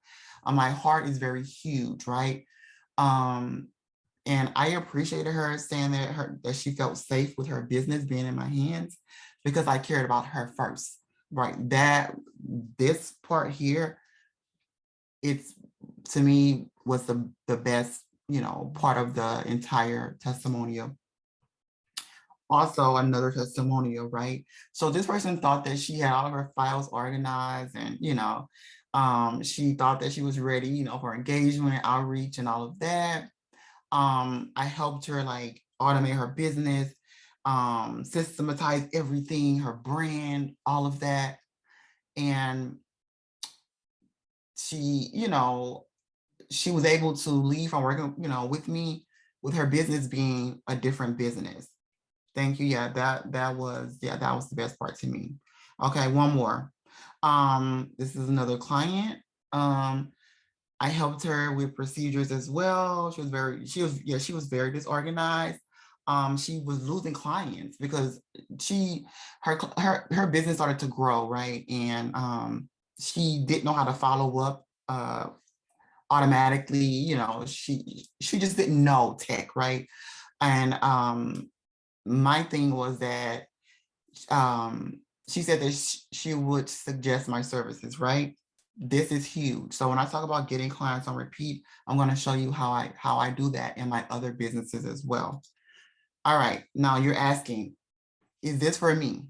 [SPEAKER 1] My heart is very huge, right? And I appreciated her saying that she felt safe with her business being in my hands because I cared about her first, right? This part here, it's to me was the best, part of the entire testimonial. Also another testimonial, right? So this person thought that she had all of her files organized and, she thought that she was ready, for engagement, outreach and all of that. I helped her like automate her business, systematize everything, her brand, all of that. And she, she was able to leave from working, with me, with her business being a different business. Thank you. Yeah, that was the best part to me. Okay, one more. This is another client. I helped her with procedures as well. She was very disorganized. She was losing clients because her business started to grow, right? And she didn't know how to follow up automatically. She just didn't know tech, right? And my thing was that she said that she would suggest my services, right? This is huge. So when I talk about getting clients on repeat, I'm going to show you how I do that in my other businesses as well. All right, now you're asking, is this for me?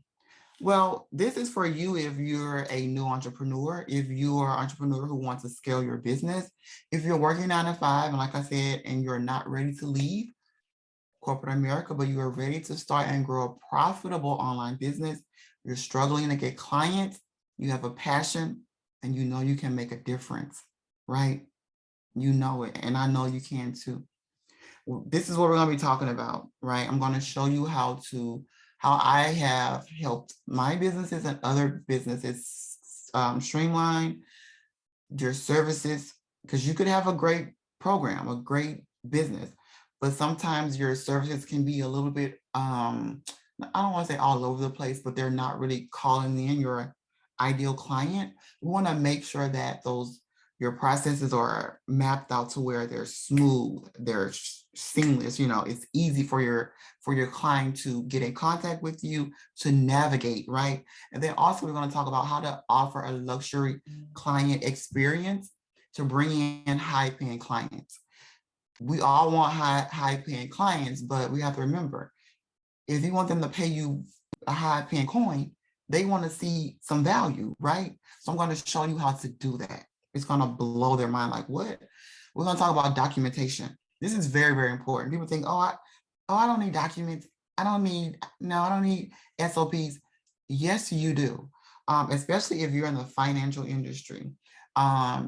[SPEAKER 1] Well, this is for you if you're a new entrepreneur, if you are an entrepreneur who wants to scale your business, if you're working 9 to 5, and like I said, and you're not ready to leave corporate America, but you are ready to start and grow a profitable online business, you're struggling to get clients, you have a passion, and you know you can make a difference, right? You know it, and I know you can too. This is what we're going to be talking about, right? I'm going to show you how I have helped my businesses and other businesses streamline your services, because you could have a great program, a great business, but sometimes your services can be a little bit, I don't want to say all over the place, but they're not really calling in your ideal client. We want to make sure that those Your processes are mapped out to where they're smooth, they're seamless. You know, it's easy for your client to get in contact with you, to navigate, right? And then also we're going to talk about how to offer a luxury client experience to bring in high paying clients. We all want high paying clients, but we have to remember, if you want them to pay you a high paying coin, they want to see some value, right? So I'm going to show you how to do that. It's going to blow their mind. Like, what? We're going to talk about documentation. This is very, very important. People think, I don't need documents. I don't need SOPs. Yes, you do. Especially if you're in the financial industry.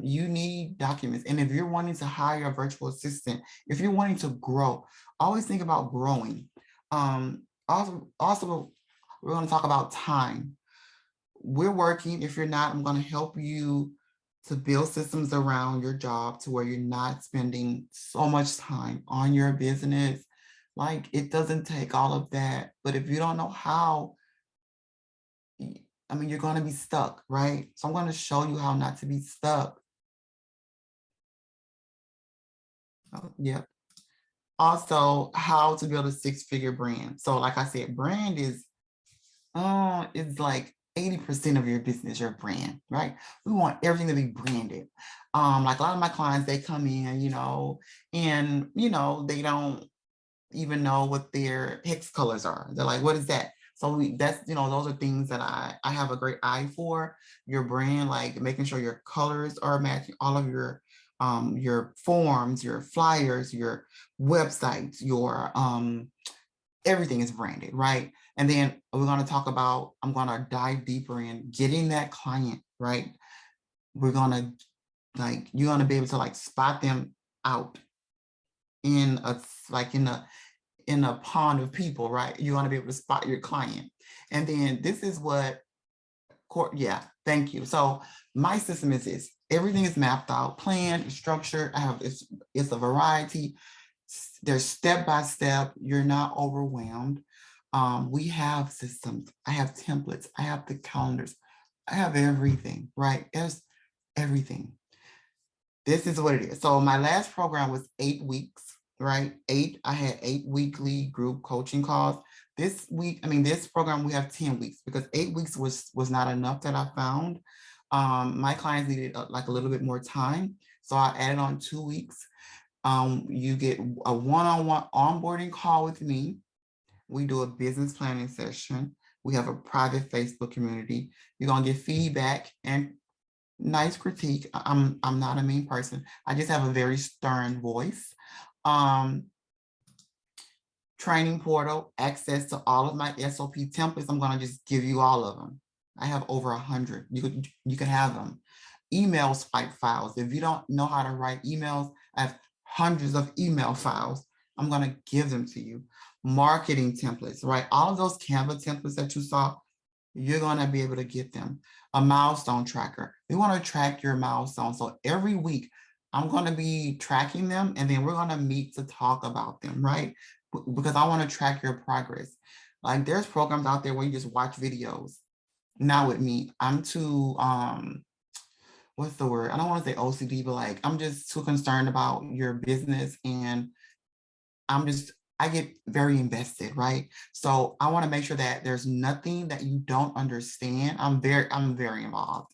[SPEAKER 1] You need documents. And if you're wanting to hire a virtual assistant, if you're wanting to grow, always think about growing. Also, we're going to talk about time. We're working. If you're not, I'm going to help you to build systems around your job to where you're not spending so much time on your business. Like, it doesn't take all of that. But if you don't know how, I mean, you're going to be stuck, right? So I'm going to show you how not to be stuck. Yeah. Also, how to build a six-figure brand. So like I said, brand is like 80% of your business, your brand, right? We want everything to be branded. Like a lot of my clients, they come in, and they don't even know what their hex colors are. They're like, what is that? So that's, those are things that I have a great eye for. Your brand, like making sure your colors are matching all of your forms, your flyers, your websites, your everything is branded, right? And then we're going to talk about, I'm going to dive deeper in getting that client, right? We're going to you're going to be able to spot them out in a pond of people, right? You want to be able to spot your client. And then this is what, yeah, thank you. So my system is this. Everything is mapped out, planned, structured. It's a variety. There's step-by-step. You're not overwhelmed. We have systems. I have templates. I have the calendars. I have everything, right? There's everything. This is what it is. So my last program was 8 weeks, right? I had 8 weekly group coaching calls. This program, we have 10 weeks because 8 weeks was not enough that I found. My clients needed a little bit more time. So I added on 2 weeks. You get a one-on-one onboarding call with me. We do a business planning session. We have a private Facebook community. You're gonna get feedback and nice critique. I'm not a mean person. I just have a very stern voice. Training portal, access to all of my SOP templates. I'm gonna just give you all of them. I have over 100. You can have them. Email swipe files. If you don't know how to write emails, I have hundreds of email files. I'm gonna give them to you. Marketing templates, right? All of those Canva templates that you saw, you're gonna be able to get them. A milestone tracker. We wanna track your milestones. So every week, I'm gonna be tracking them and then we're gonna meet to talk about them, right? Because I wanna track your progress. Like there's programs out there where you just watch videos. Not with me. I'm too, what's the word? I don't want to say OCD, but I'm just too concerned about your business and I get very invested, right? So I want to make sure that there's nothing that you don't understand. I'm very involved.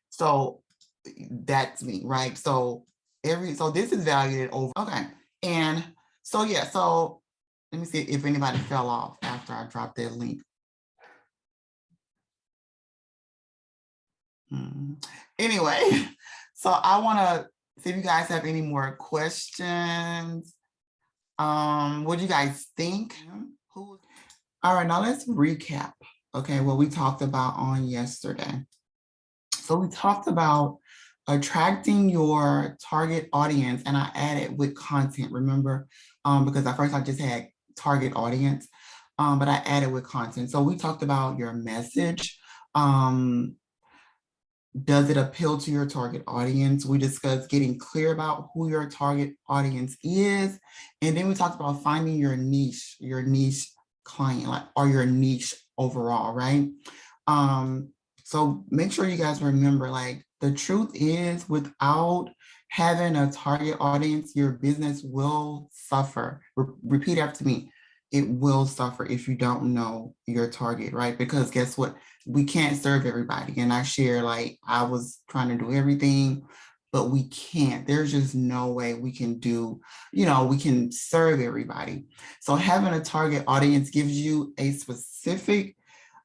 [SPEAKER 1] So that's me, right? So this is valued over, okay. And so, yeah, so let me see if anybody fell off after I dropped that link. Anyway, so I want to see if you guys have any more questions. What do you guys think? All right, now let's recap, okay, what we talked about on yesterday. So we talked about attracting your target audience, and I added with content, remember? Because at first I just had target audience, but I added with content. So we talked about your message. Does it appeal to your target audience? We discussed getting clear about who your target audience is. And then we talked about finding your niche client, or your niche overall, right? So make sure you guys remember, like, the truth is, without having a target audience, your business will suffer. Repeat after me. It will suffer if you don't know your target, right? Because guess what? We can't serve everybody. And I share, like, I was trying to do everything, but we can't. There's just no way we can do, we can serve everybody. So having a target audience gives you a specific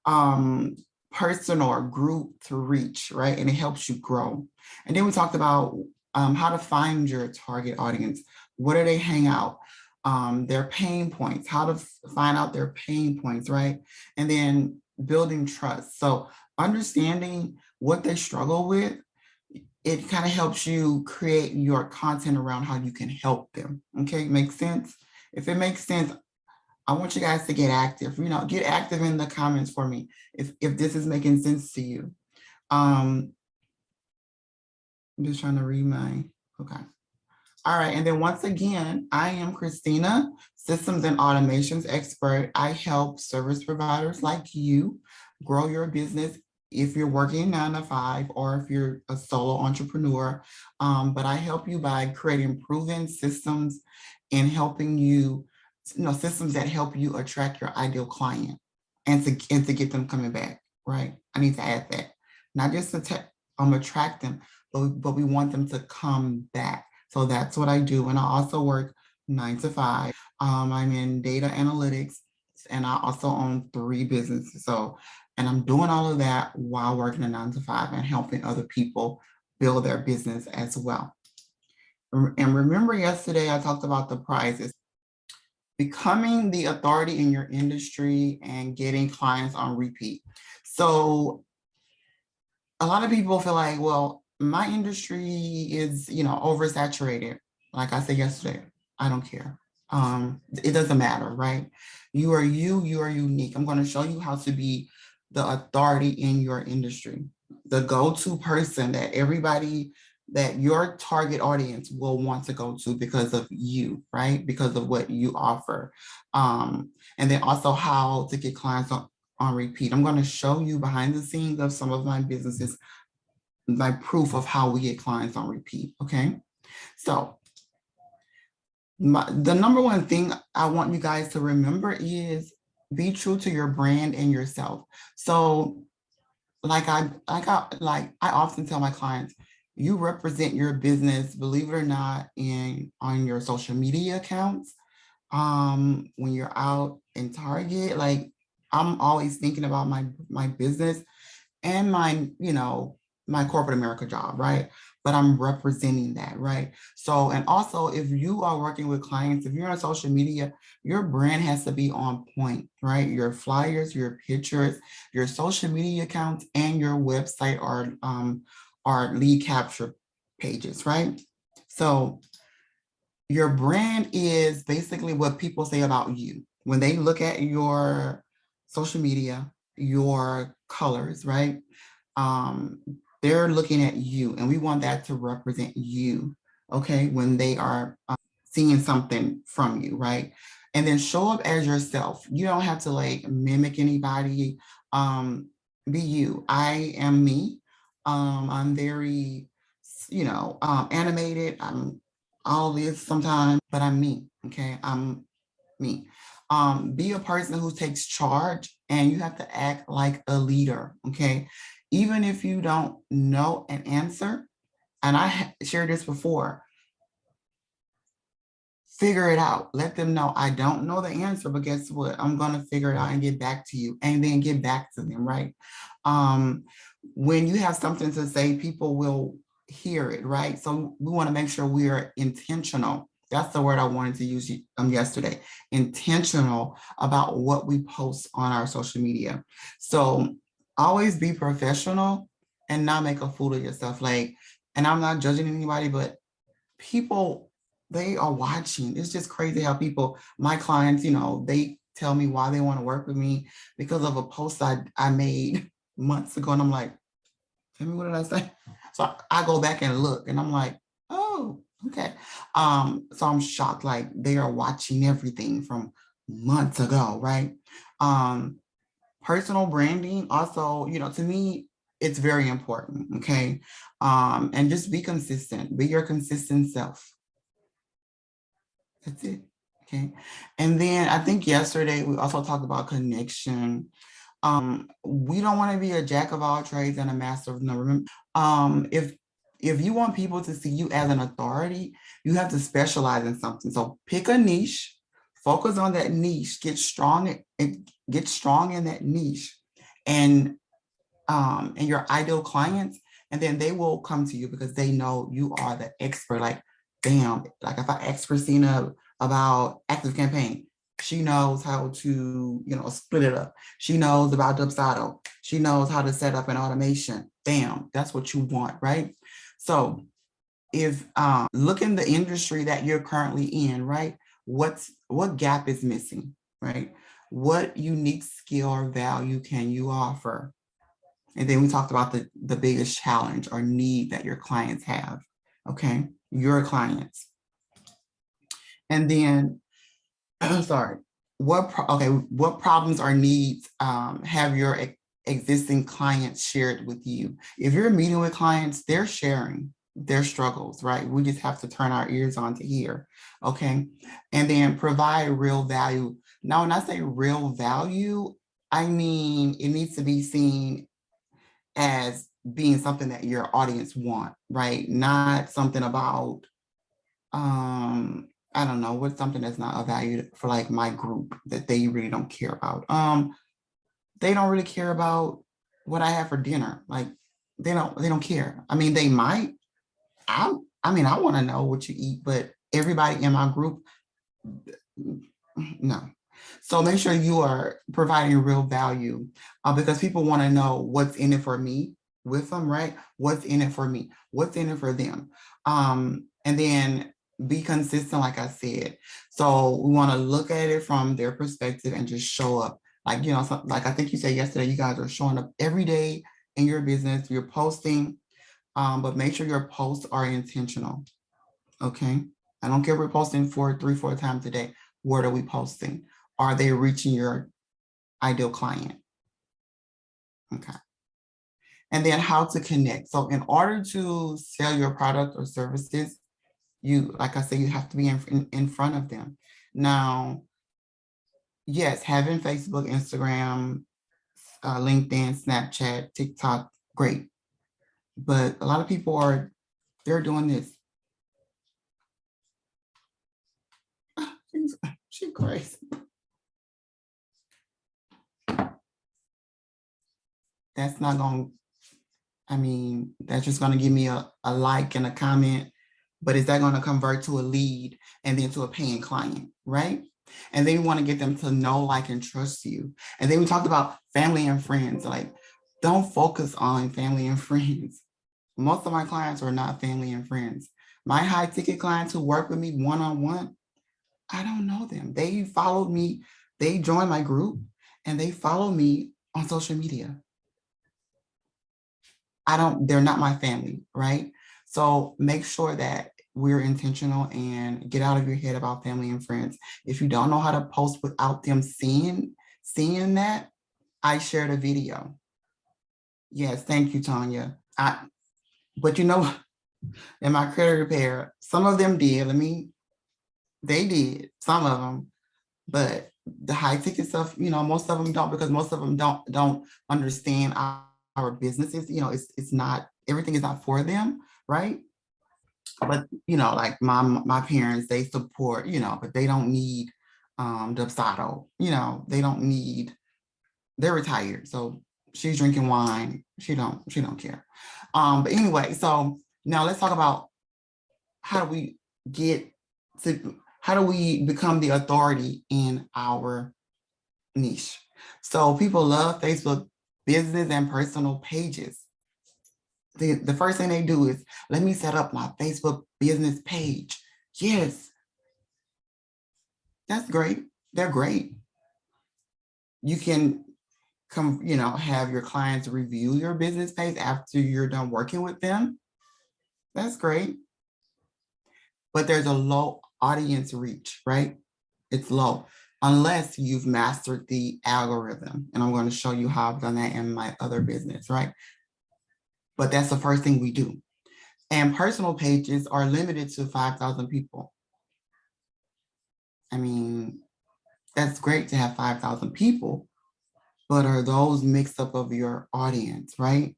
[SPEAKER 1] um, person or group to reach, right? And it helps you grow. And then we talked about how to find your target audience. Where do they hang out? Their pain points, how to find out their pain points, right? And then building trust. So understanding what they struggle with, it kind of helps you create your content around how you can help them. Okay, makes sense? If it makes sense, I want you guys to get active. Get active in the comments for me if this is making sense to you. I'm just trying to read okay. All right, and then once again, I am Christina, systems and automations expert. I help service providers like you grow your business if you're working 9 to 5 or if you're a solo entrepreneur. But I help you by creating proven systems and helping you, systems that help you attract your ideal client and to get them coming back, right? I need to add that. Not just to attract them, but we want them to come back. So that's what I do. And I also work 9 to 5. I'm in data analytics, and I also own 3 businesses. And I'm doing all of that while working a 9 to 5 and helping other people build their business as well. And remember yesterday, I talked about the prizes. Becoming the authority in your industry and getting clients on repeat. So a lot of people feel like, well, my industry is, oversaturated. Like I said yesterday, I don't care. It doesn't matter, right? You are unique. I'm going to show you how to be the authority in your industry, the go-to person that your target audience will want to go to because of you, right? Because of what you offer. And then also how to get clients on repeat. I'm going to show you behind the scenes of some of my businesses, my proof of how we get clients on repeat, okay? So the number one thing I want you guys to remember is be true to your brand and yourself. So I often tell my clients, you represent your business, believe it or not, on your social media accounts. When you're out in Target, like I'm always thinking about my business and my corporate America job, right? But I'm representing that, right? So, and also if you are working with clients, if you're on social media, your brand has to be on point, right? Your flyers, your pictures, your social media accounts, and your website are lead capture pages, right? So your brand is basically what people say about you. When they look at your social media, your colors, right? They're looking at you, and we want that to represent you, okay, when they are seeing something from you, right? And then show up as yourself. You don't have to like mimic anybody. Be you. I am me. I'm very, animated. I'm all this sometimes, but I'm me, okay? I'm me. Be a person who takes charge, and you have to act like a leader, okay? Even if you don't know an answer, and I shared this before, figure it out. Let them know I don't know the answer, but guess what? I'm going to figure it out and get back to you, and then get back to them, right? When you have something to say, people will hear it, right? So we want to make sure we are intentional. That's the word I wanted to use yesterday. Intentional about what we post on our social media. So always be professional and not make a fool of yourself. And I'm not judging anybody, but people, they are watching. It's just crazy how my clients, they tell me why they want to work with me because of a post I made months ago. And I'm like, tell me, what did I say? So I go back and look, and I'm like, oh, okay. So I'm shocked, like they are watching everything from months ago, right? Personal branding also, to me, it's very important, okay? And just be consistent, be your consistent self. That's it, okay? And then I think yesterday we also talked about connection. We don't want to be a jack of all trades and a master of none. Remember, if you want people to see you as an authority, you have to specialize in something. So pick a niche, focus on that niche, get strong in that niche, and your ideal clients, and then they will come to you because they know you are the expert. Like, damn, like if I ask Christina about Active Campaign, she knows how to, split it up. She knows about Dubsado. She knows how to set up an automation. Damn, that's what you want, right? So if look in the industry that you're currently in, right? What gap is missing, right? What unique skill or value can you offer? And then we talked about the biggest challenge or need that your clients have, okay? Your clients. And then, sorry, what problems or needs have your existing clients shared with you? If you're meeting with clients, they're sharing their struggles, right? We just have to turn our ears on to hear, okay? And then provide real value. Now, when I say real value, I mean, it needs to be seen as being something that your audience want, right? Not something about, I don't know, what's something that's not a value for like my group that they really don't care about. They don't really care about what I have for dinner. Like they don't care. I mean, they might. I want to know what you eat, but everybody in my group, no. So make sure you are providing real value because people want to know what's in it for me with them, right? What's in it for me? What's in it for them? And then be consistent, like I said. So we want to look at it from their perspective and just show up. Like, like I think you said yesterday, you guys are showing up every day in your business. You're posting, but make sure your posts are intentional, okay? I don't care if we're posting 3-4 times a day. What are we posting? Are they reaching your ideal client? Okay. And then how to connect. So in order to sell your product or services, like I said, you have to be in front of them. Now, yes, having Facebook, Instagram, LinkedIn, Snapchat, TikTok, great. But a lot of people they're doing this. She's crazy. That's not going to, that's just going to give me a like and a comment, but is that going to convert to a lead and then to a paying client, right? And then we want to get them to know, like, and trust you. And then we talked about family and friends. Like, don't focus on family and friends. Most of my clients are not family and friends. My high ticket clients who work with me one-on-one, I don't know them. They followed me. They joined my group and they follow me on social media. They're not my family, right? So make sure that we're intentional and get out of your head about family and friends. If you don't know how to post without them seeing that, I shared a video. Yes, thank you, Tanya. But in my credit repair, some of them did. They did, some of them, but the high ticket stuff, most of them don't, because most of them don't understand our businesses. It's not, everything is not for them, right? But like my parents, they support, but they don't need Dubsado, they don't need, they're retired, so she's drinking wine, she don't care. But anyway, so now let's talk about how do we become the authority in our niche. So people love Facebook business and personal pages. The first thing they do is, let me set up my Facebook business page. Yes, that's great. They're great. You can have your clients review your business page after you're done working with them. That's great. But there's a low audience reach, right? It's low unless you've mastered the algorithm. And I'm going to show you how I've done that in my other business, right? but that's the first thing we do. And personal pages are limited to 5,000 people. I mean, that's great to have 5,000 people, but are those mixed up of your audience, right?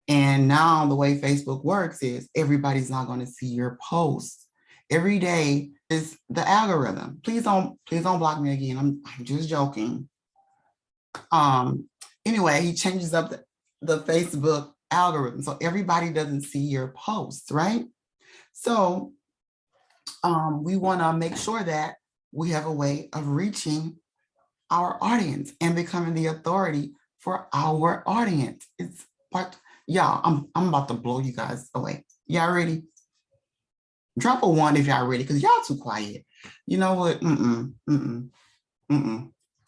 [SPEAKER 1] And now the way Facebook works is everybody's not going to see your posts. Every day is the algorithm. Please don't block me again. I'm just joking. Anyway, he changes up the Facebook algorithm. So everybody doesn't see your posts, right? So we want to make sure that we have a way of reaching our audience and becoming the authority for our audience. It's part, y'all, I'm about to blow you guys away. Y'all ready? Drop a 1 if y'all ready, because y'all too quiet. You know what?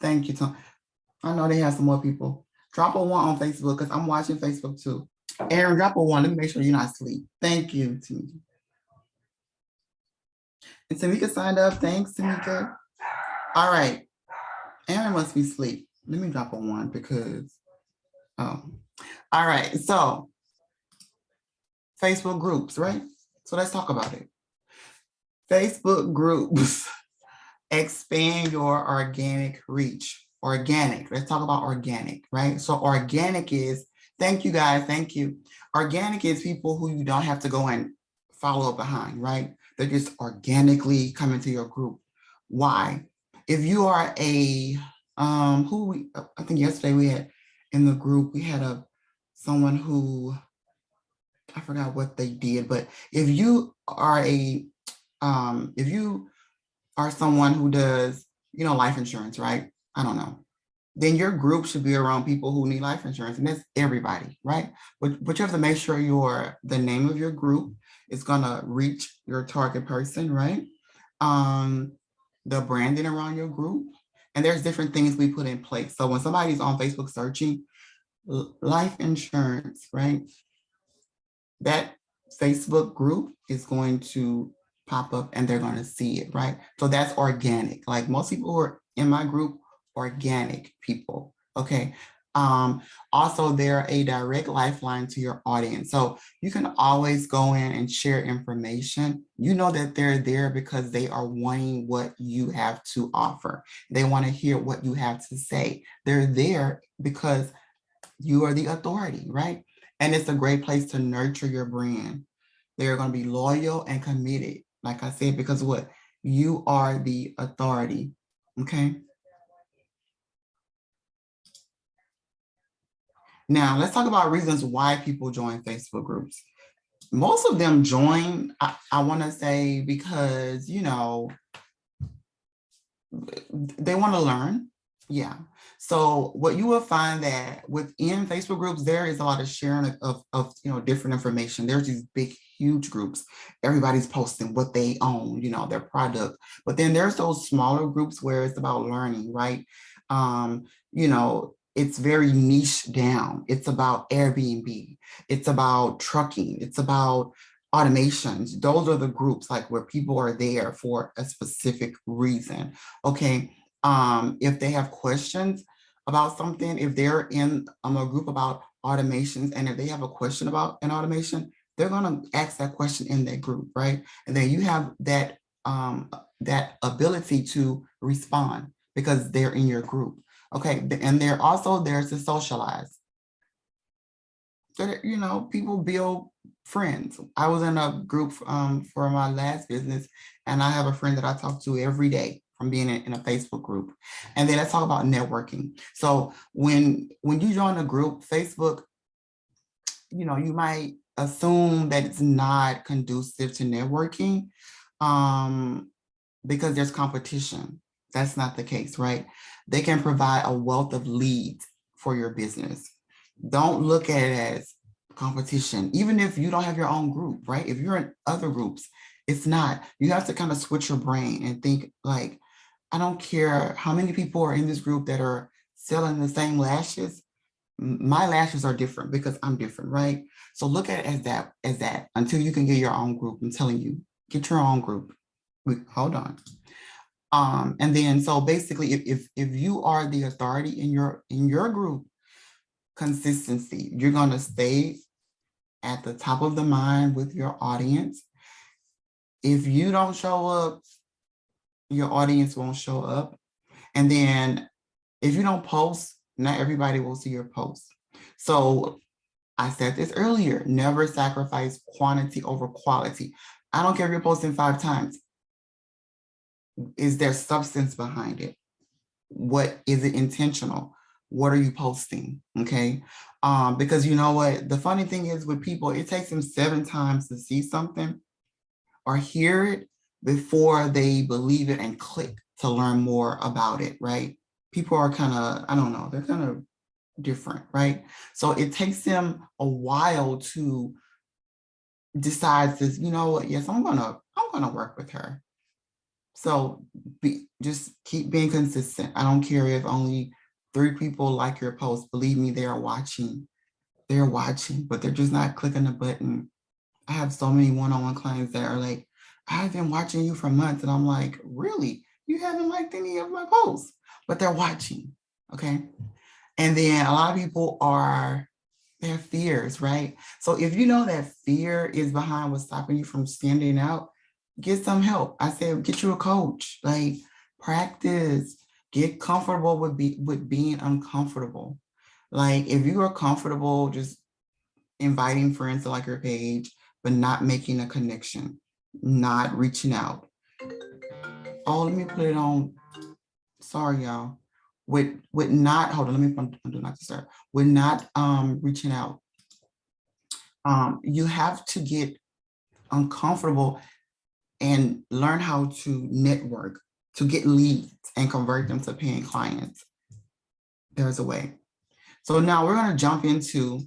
[SPEAKER 1] Thank you, Tom. I know they have some more people. Drop a 1 on Facebook, because I'm watching Facebook too. Aaron, drop a 1. Let me make sure you're not asleep. Thank you, Tamika. And Tamika signed up. Thanks, Tamika. All right. Aaron must be asleep. Let me drop a 1 because, all right. So Facebook groups, right? So let's talk about it. Facebook groups expand your organic reach. Organic. Let's talk about organic, right? So organic is, thank you guys, thank you. Organic is people who you don't have to go and follow behind, right? They're just organically coming to your group. Why? If you are a, I think yesterday we had in the group, we had someone who, I forgot what they did, but if you are someone who does, life insurance, right? I don't know. Then your group should be around people who need life insurance, and that's everybody, right? But you have to make sure the name of your group is gonna reach your target person, right? The branding around your group, and there's different things we put in place. So when somebody's on Facebook searching life insurance, right? That Facebook group is going to pop up and they're going to see it, right? So that's organic. Like most people who are in my group, organic people, okay? Also, they're a direct lifeline to your audience. So you can always go in and share information. You know that they're there because they are wanting what you have to offer. They want to hear what you have to say. They're there because you are the authority, right? And it's a great place to nurture your brand. They're going to be loyal and committed, like I said, because what? You are the authority, okay? Now, let's talk about reasons why people join Facebook groups. Most of them join, I want to say, because, they want to learn. Yeah. So what you will find that within Facebook groups, there is a lot of sharing of different information. There's these big, huge groups. Everybody's posting what they own, their product. But then there's those smaller groups where it's about learning, right? It's very niche down. It's about Airbnb. It's about trucking. It's about automations. Those are the groups like where people are there for a specific reason. Okay. If they have questions about something, if they're in a group about automations, and if they have a question about an automation, they're going to ask that question in that group, right? And then you have that ability to respond because they're in your group. Okay, and they're also there to socialize. So, people build friends. I was in a group for my last business, and I have a friend that I talk to every day from being in a Facebook group. And then let's talk about networking. So when you join a group, Facebook, you might assume that it's not conducive to networking because there's competition. That's not the case, right? They can provide a wealth of leads for your business. Don't look at it as competition, even if you don't have your own group, right? If you're in other groups, it's not. You have to kind of switch your brain and think like, I don't care how many people are in this group that are selling the same lashes. My lashes are different because I'm different, right? So look at it as that until you can get your own group. I'm telling you, get your own group. Hold on. And then, so basically, if you are the authority in your group, consistency. You're going to stay at the top of the mind with your audience. If you don't show up, your audience won't show up. And then if you don't post, not everybody will see your post. So I said this earlier, never sacrifice quantity over quality. I don't care if you're posting 5 times. Is there substance behind it? What is it intentional? What are you posting? Okay. Because you know what? The funny thing is with people, it takes them 7 times to see something or hear it before they believe it and click to learn more about it, right? People are kind of, I don't know, they're kind of different, right? So it takes them a while to decide this, you know what, yes, I'm gonna work with her. So just keep being consistent. I don't care if only 3 people like your post. Believe me, they are watching. They're watching, but they're just not clicking the button. I have so many one-on-one clients that are like, I've been watching you for months. And I'm like, really? You haven't liked any of my posts, but they're watching. Okay. And then a lot of people their fears, right? So if you know that fear is behind what's stopping you from standing out, get some help. I said, get you a coach, like practice, get comfortable with being uncomfortable. Like if you are comfortable just inviting friends to like your page, but not making a connection, not reaching out. Oh, let me put it on. Sorry, y'all. With not, hold on, let me do not disturb. With not reaching out. You have to get uncomfortable and learn how to network, to get leads and convert them to paying clients. There's a way. So now we're going to jump into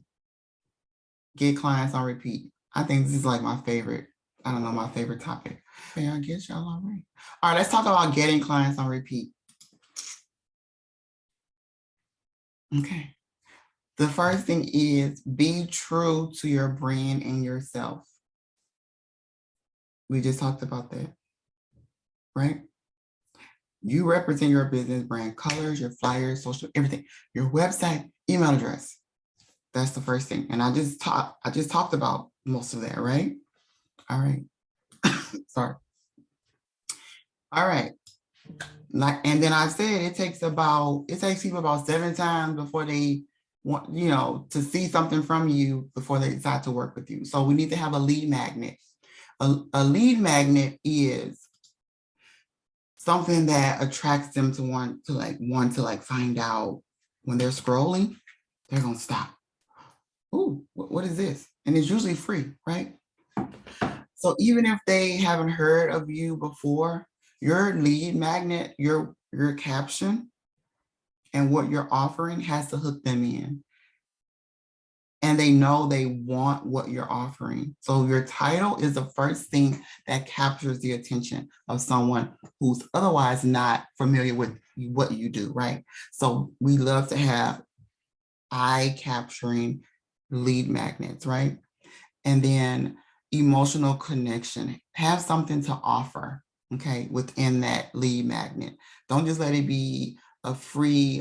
[SPEAKER 1] get clients on repeat. I think this is like my favorite, I don't know, my favorite topic. Okay, I guess y'all all right. All right, let's talk about getting clients on repeat. Okay. The first thing is be true to your brand and yourself. We just talked about that, right? You represent your business brand, colors, your flyers, social, everything, your website, email address. That's the first thing. And I just talked about most of that, right? All right. Sorry. All right. Like, and then I said it takes people about 7 times before they want, to see something from you before they decide to work with you. So we need to have a lead magnet. A lead magnet is something that attracts them to want to find out when they're scrolling, they're gonna stop. Ooh, what is this? And it's usually free, right? So even if they haven't heard of you before, your lead magnet, your caption and what you're offering has to hook them in. And they know they want what you're offering. So your title is the first thing that captures the attention of someone who's otherwise not familiar with what you do, right? So we love to have eye-capturing lead magnets, right? And then emotional connection. Have something to offer, okay, within that lead magnet. Don't just let it be a free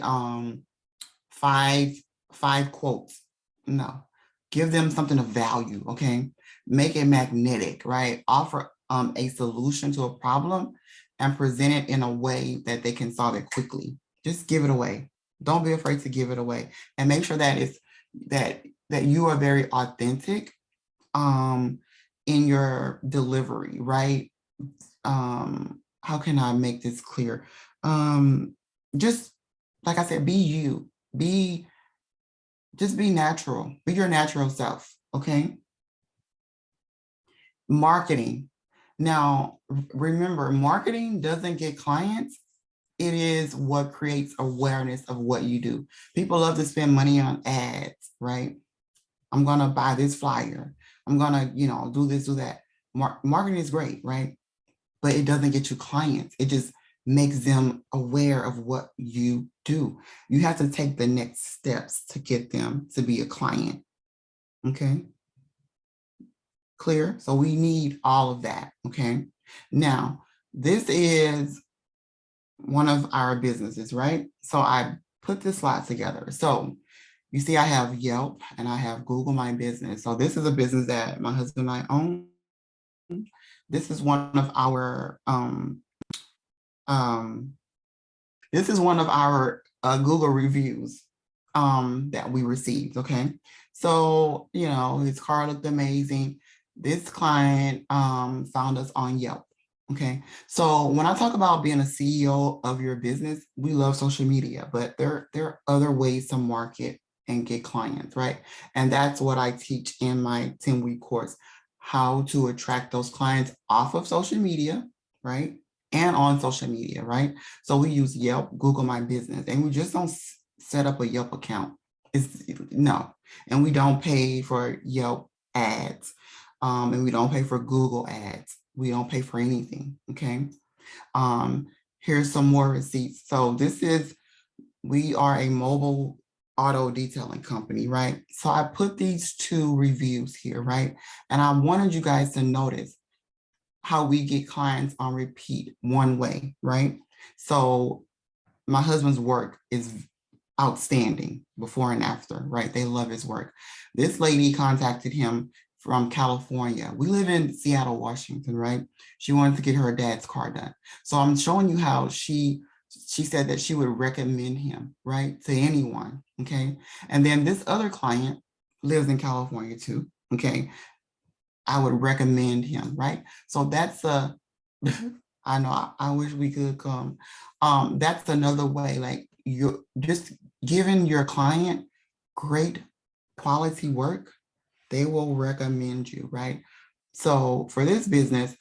[SPEAKER 1] five quotes. No, give them something of value, okay? Make it magnetic, right? Offer a solution to a problem and present it in a way that they can solve it quickly. Just give it away. Don't be afraid to give it away. And make sure that it's that you are very authentic in your delivery, right? How can I make this clear? Just like I said, be you. Just be natural. Be your natural self, okay? Marketing. Now, remember, marketing doesn't get clients. It is what creates awareness of what you do. People love to spend money on ads, right? I'm going to buy this flyer. I'm going to, do this, do that. Marketing is great, right? But it doesn't get you clients. It just makes them aware of what you do. You have to take the next steps to get them to be a client. Okay. Clear? So we need all of that. Okay. Now, this is one of our businesses, right? So I put this slide together. So You see, I have Yelp and I have Google My Business. So this is a business that my husband and I own. This is one of our um, this is one of our Google reviews that we received. Okay, so his car looked amazing. This client found us on Yelp. Okay, so when I talk about being a CEO of your business, we love social media, but there are other ways to market and get clients, right? And that's what I teach in my 10-week course, how to attract those clients off of social media, right? And on social media, right? So we use Yelp, Google My Business, and we just don't set up a Yelp account. No, and we don't pay for Yelp ads, and we don't pay for Google ads. We don't pay for anything. Okay. Um, Here's some more receipts. So we are a mobile auto detailing company, right? So I put these 2 reviews here, right? And I wanted you guys to notice how we get clients on repeat one way, right? So my husband's work is outstanding before and after, right? They love his work. This lady contacted him from California. We live in Seattle, Washington, right? She wanted to get her dad's car done. So I'm showing you how she said that she would recommend him, right, to anyone, okay? And then this other client lives in California too, okay? I would recommend him, right? So that's I know I wish we could come. That's another way, like you're just giving your client great quality work, they will recommend you, right? So for this business,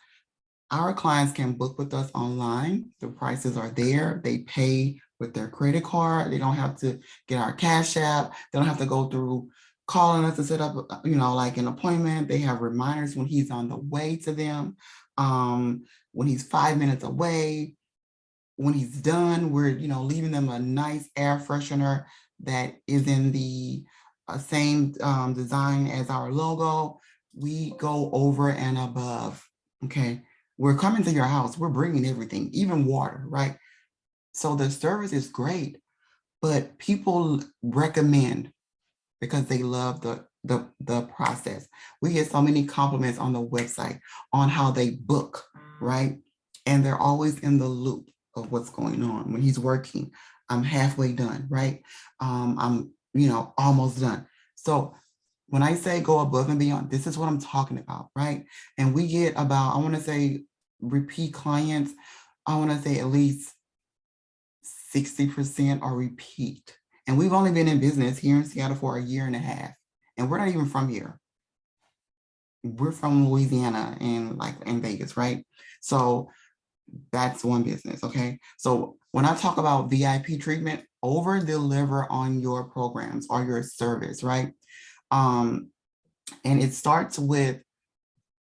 [SPEAKER 1] our clients can book with us online. The prices are there. They pay with their credit card. They don't have to get our Cash App. They don't have to go through calling us to set up, like an appointment. They have reminders when he's on the way to them, when he's 5 minutes away. When he's done, we're, leaving them a nice air freshener that is in the same design as our logo. We go over and above, okay? We're coming to your house. We're bringing everything, even water, right? So the service is great, but people recommend because they love the process. We get so many compliments on the website on how they book, right? And they're always in the loop of what's going on. When he's working, I'm halfway done, right? I'm, almost done. So when I say go above and beyond, this is what I'm talking about, right? And we get about, I want to say repeat clients, I want to say at least 60% are repeat. And we've only been in business here in Seattle for a year and a half. And we're not even from here. We're from Louisiana and in Vegas, right? So that's one business, okay? So when I talk about VIP treatment, over deliver on your programs or your service, right? And it starts with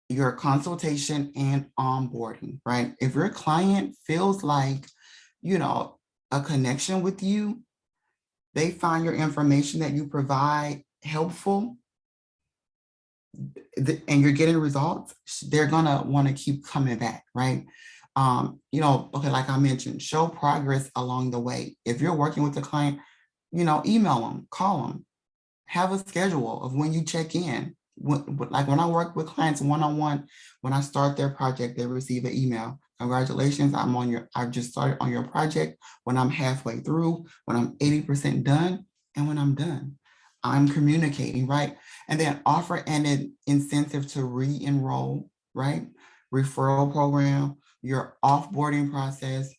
[SPEAKER 1] your consultation and onboarding, right? If your client feels like, a connection with you, they find your information that you provide helpful, and you're getting results, they're gonna want to keep coming back, right? Okay, like I mentioned, show progress along the way. If you're working with a client, email them, call them, have a schedule of when you check in. Like when I work with clients one-on-one, when I start their project, they receive an email. Congratulations, I've just started on your project. When I'm halfway through, when I'm 80% done, and when I'm done, I'm communicating, right? And then offer an incentive to re-enroll, right? Referral program, your offboarding process,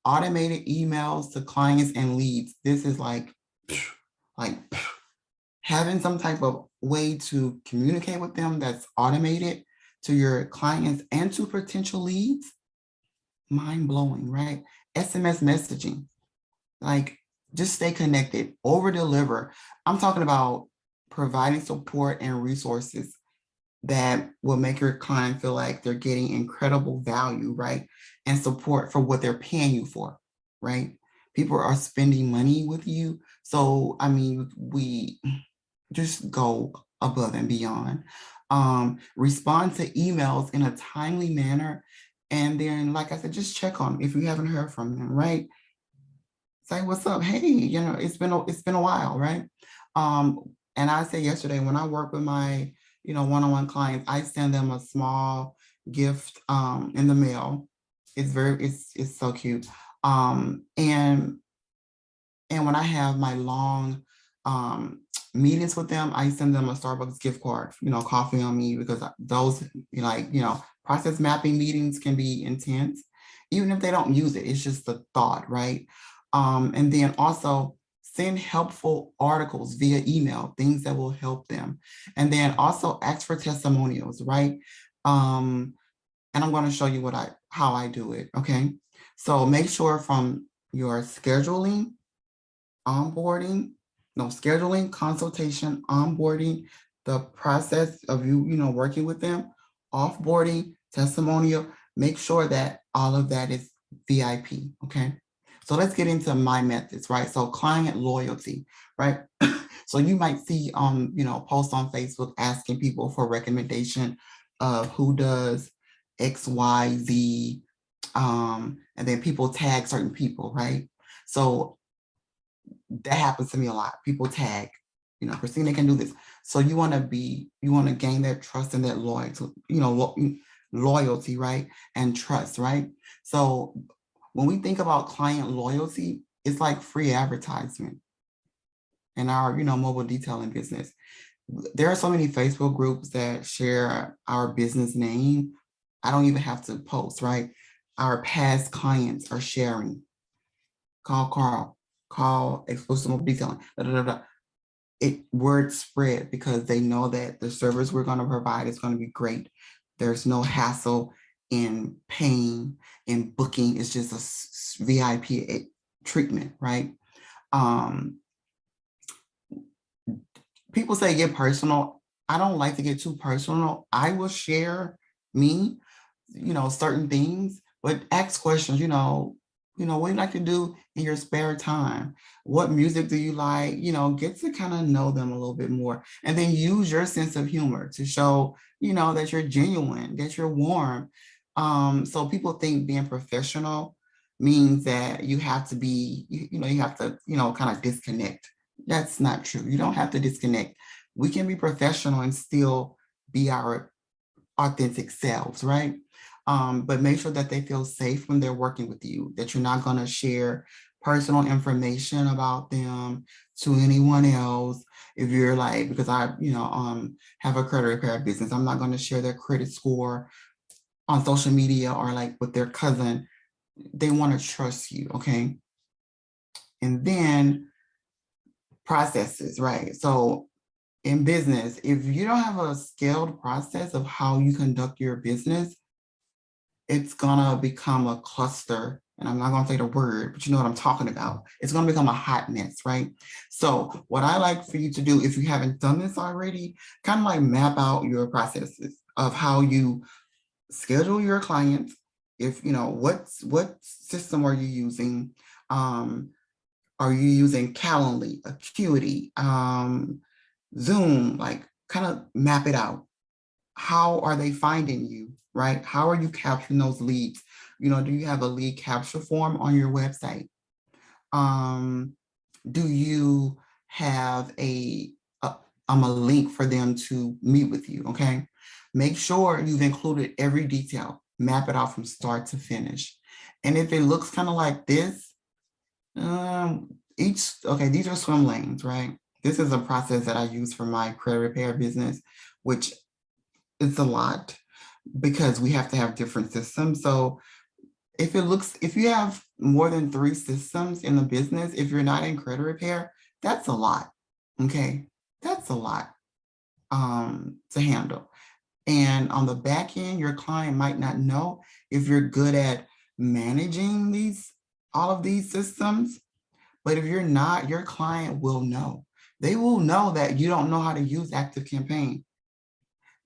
[SPEAKER 1] automated emails to clients and leads. This is like having some type of way to communicate with them that's automated to your clients and to potential leads. Mind blowing, right? SMS messaging, like just stay connected, over deliver. I'm talking about providing support and resources that will make your client feel like they're getting incredible value, right? And support for what they're paying you for, right? People are spending money with you. So, we just go above and beyond. Respond to emails in a timely manner. And then, like I said, just check on them if you haven't heard from them, right? Say, what's up? Hey, it's been a while, right? And I said yesterday, when I work with my, one-on-one clients, I send them a small gift in the mail. It's so cute. And when I have my long meetings with them, I send them a Starbucks gift card, coffee on me, because those, process mapping meetings can be intense, even if they don't use it. It's just the thought, right? And then also send helpful articles via email, things that will help them. And then also ask for testimonials, right? And I'm going to show you how I do it, okay? So make sure from your scheduling, onboarding, no, scheduling, consultation, onboarding, the process of you working with them, offboarding, testimonial, make sure that all of that is VIP, okay? So let's get into my methods, right? So client loyalty, right? So you might see, posts on Facebook asking people for recommendation of who does X, Y, Z, and then people tag certain people, right? So that happens to me a lot. People tag, Christina can do this. So you want to gain that trust and that loyalty, loyalty, right? And trust, right? So when we think about client loyalty, it's like free advertisement in our, mobile detailing business. There are so many Facebook groups that share our business name. I don't even have to post, right? Our past clients are sharing. Call Carl, call exclusive mobile detailing, da, da, da, da. Word spread because they know that the service we're going to provide is going to be great. There's no hassle in paying, in booking. It's just a VIP treatment, right? People say get personal. I don't like to get too personal. I will share me, certain things, but ask questions, what you like to do in your spare time? What music do you like? Get to kind of know them a little bit more. And then use your sense of humor to show, that you're genuine, that you're warm. So people think being professional means that you have to be, you have to, kind of disconnect. That's not true. You don't have to disconnect. We can be professional and still be our authentic selves, right? But make sure that they feel safe when they're working with you, that you're not going to share personal information about them to anyone else. If you're like, because I, have a credit repair business, I'm not going to share their credit score on social media or like with their cousin. They want to trust you, okay? And then processes, right? So in business, if you don't have a scaled process of how you conduct your business, it's gonna become a cluster. And I'm not gonna say the word, but you know what I'm talking about. It's gonna become a hot mess, right? So what I like for you to do, if you haven't done this already, kind of like map out your processes of how you schedule your clients. If, what system are you using? Are you using Calendly, Acuity, Zoom? Like kind of map it out. How are they finding you, right? How are you capturing those leads? Do you have a lead capture form on your website? Do you have a link for them to meet with you, okay? Make sure you've included every detail. Map it out from start to finish. And if it looks kind of like this, these are swim lanes, right? This is a process that I use for my credit repair business, which is a lot because we have to have different systems. So if you have more than 3 systems in the business, if you're not in credit repair, that's a lot, okay? That's a lot to handle. And on the back end, your client might not know if you're good at managing all of these systems. But if you're not, your client will know. They will know that you don't know how to use ActiveCampaign.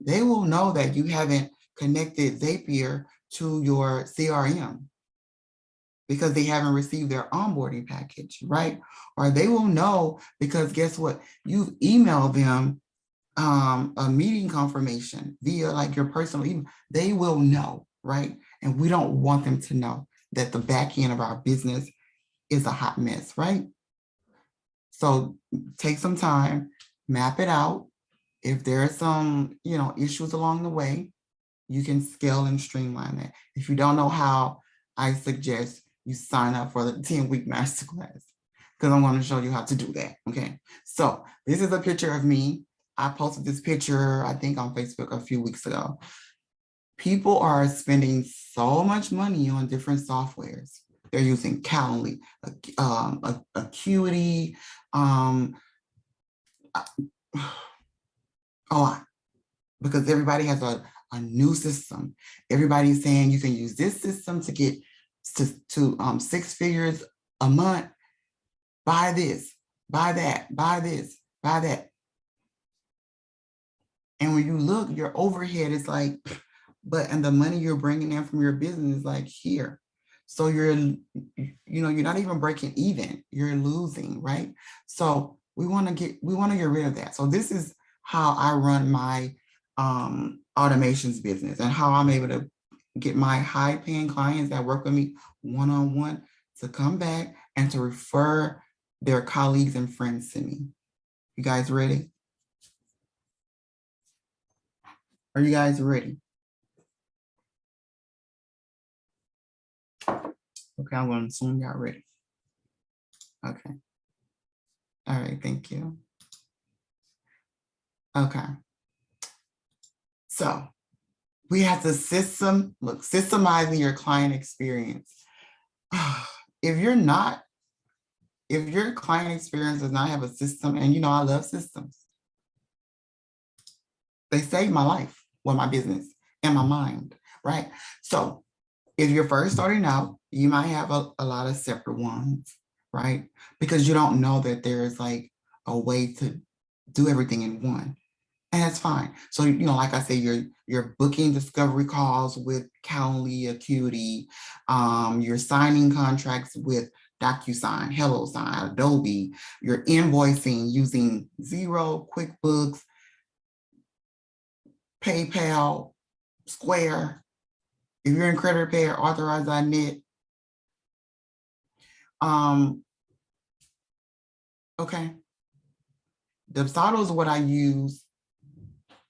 [SPEAKER 1] They will know that you haven't connected Zapier to your CRM because they haven't received their onboarding package, right? Or they will know because guess what? You've emailed them a meeting confirmation via like your personal email. They will know, right? And we don't want them to know that the back end of our business is a hot mess, right? So take some time, map it out. If there are some, issues along the way, you can scale and streamline that. If you don't know how, I suggest you sign up for the 10-week masterclass because I'm going to show you how to do that. Okay. So this is a picture of me. I posted this picture, I think on Facebook a few weeks ago. People are spending so much money on different softwares. They're using Calendly, Acuity, a lot, because everybody has a new system. Everybody's saying you can use this system to get to 6 figures a month. Buy this, buy that, buy this, buy that. And when you look, your overhead is like, and the money you're bringing in from your business is like here. So you're not even breaking even, you're losing, right? So we want to get rid of that. So this is how I run my automations business and how I'm able to get my high paying clients that work with me one-on-one to come back and to refer their colleagues and friends to me. You guys ready? Are you guys ready? Okay, I'm going to assume y'all ready. Okay. All right, thank you. Okay. So we have to systemizing your client experience. If your client experience does not have a system, and I love systems. They saved my life, my business, and my mind, right? So if you're first starting out, you might have a lot of separate ones, right? Because you don't know that there's like a way to do everything in one. And that's fine. So, like I said, you're booking discovery calls with Calendly, Acuity, you're signing contracts with DocuSign, HelloSign, Adobe, you're invoicing using Xero, QuickBooks, PayPal, Square. If you're in credit repair, Authorize.net. Okay. Dubsado is what I use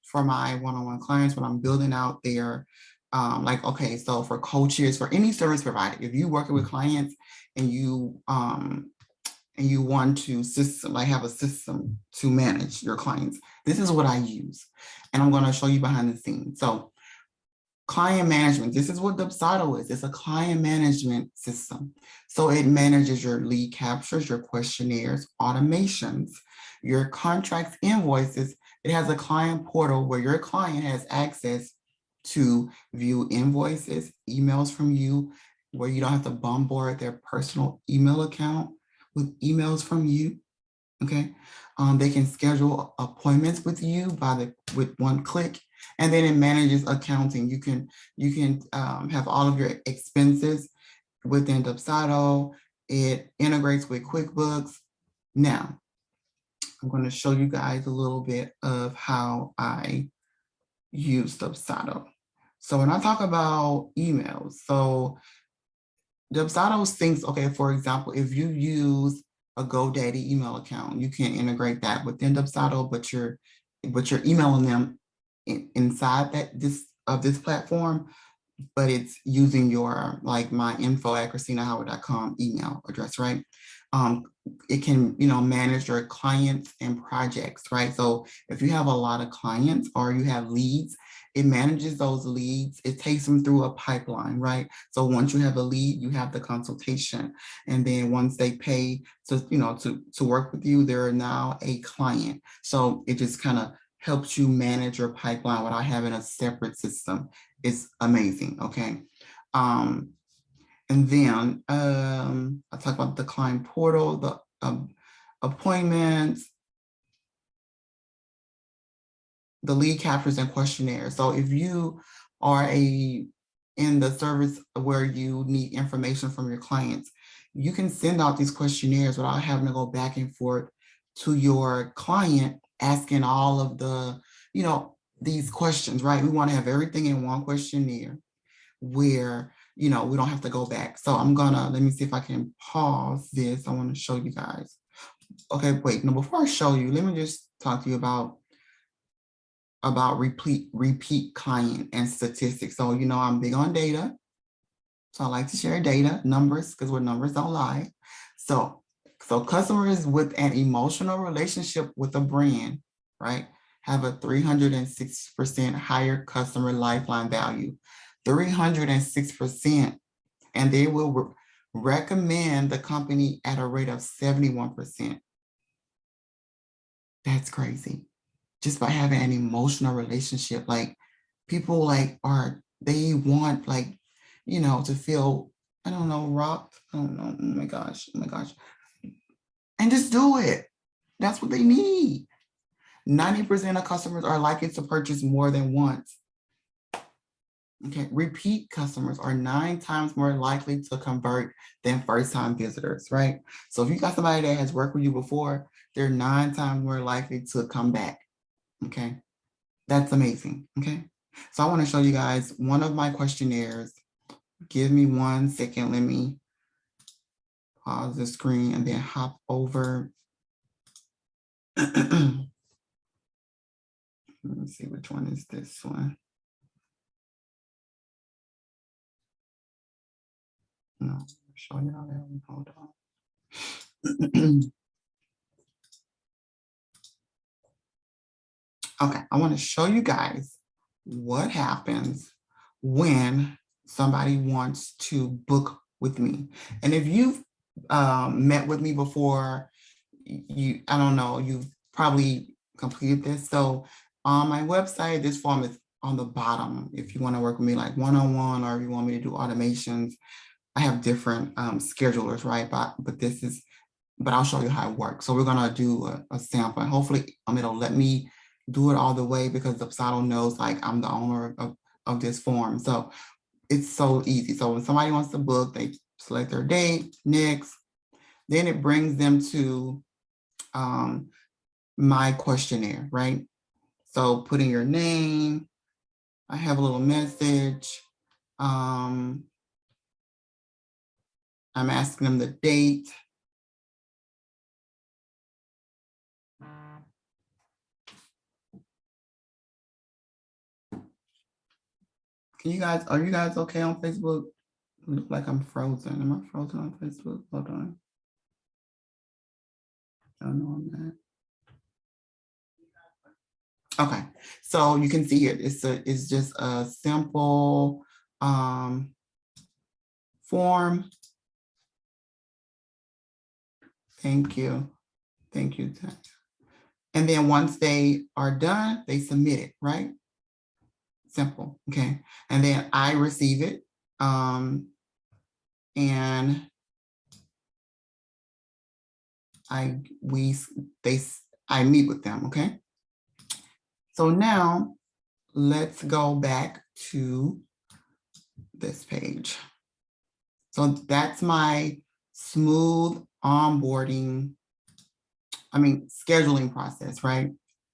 [SPEAKER 1] for my one-on-one clients when I'm building out their, so for coaches, for any service provider, if you're working with clients and you want to have a system to manage your clients, this is what I use. And I'm going to show you behind the scenes. So client management, this is what Dubsado is. It's a client management system. So it manages your lead captures, your questionnaires, automations, your contracts, invoices. It has a client portal where your client has access to view invoices, emails from you, where you don't have to bombard their personal email account with emails from you. Okay. They can schedule appointments with you with one click. And then it manages accounting. You can have all of your expenses within Dubsado. It integrates with QuickBooks. Now, I'm going to show you guys a little bit of how I use Dubsado. So when I talk about emails, so Dubsado thinks, okay, for example, if you use a GoDaddy email account, you can integrate that within Dubsado, but you're emailing them inside this platform, but it's using your my info@christinahoward.com email address, right? It can manage your clients and projects, right? So if you have a lot of clients or you have leads, it manages those leads. It takes them through a pipeline, right? So once you have a lead, you have the consultation, and then once they pay to work with you, they're now a client. So it just kind of helps you manage your pipeline without having a separate system. It's amazing, okay? And then I talk about the client portal, the appointments, the lead captures and questionnaires. So if you are in the service where you need information from your clients, you can send out these questionnaires without having to go back and forth to your client asking all of the, these questions, right? We want to have everything in one questionnaire where, we don't have to go back. So let me see if I can pause this. I want to show you guys. okay, wait, no, before I show you, let me just talk to you about repeat client and statistics. So, you know, I'm big on data. So I like to share data, numbers, because where numbers don't lie. So customers with an emotional relationship with a brand, right, have a 306% higher customer lifetime value, 306%, and they will recommend the company at a rate of 71%. That's crazy. Just by having an emotional relationship, like people they want you know, to feel, I don't know, rocked. I don't know. Oh my gosh. And just do it. That's what they need. 90% of customers are likely to purchase more than once. Okay, repeat customers are 9 times more likely to convert than first-time visitors, right? So if you got somebody that has worked with you before, they're 9 times more likely to come back, okay? That's amazing, okay? So I want to show you guys one of my questionnaires. Give me 1 second. Let me pause the screen and then hop over. Let me see, which one is this one? No, I'll show you how that one. Hold on. Okay, I want to show you guys what happens when somebody wants to book with me. And if you've met with me before, I don't know, you've probably completed this. So on my website, this form is on the bottom. If you want to work with me like one-on-one, or if you want me to do automations, I have different schedulers, right? But I'll show you how it works. So we're gonna do a sample, and hopefully it'll let me do it all the way, because Dubsado knows like I'm the owner of this form. So it's so easy. So when somebody wants to book, they select their date, next, then it brings them to my questionnaire, right? So put in your name, I have a little message. I'm asking them the date. Are you guys okay on Facebook? Look like I'm frozen. Am I frozen on Facebook? Hold on. I don't know I'm not. Okay, so you can see it. It's just a simple form. Thank you. Thank you. And then once they are done, they submit it, right? Simple, okay? And then I receive it, and I meet with them, okay? So now let's go back to this page. So that's my smooth onboarding, scheduling process, right?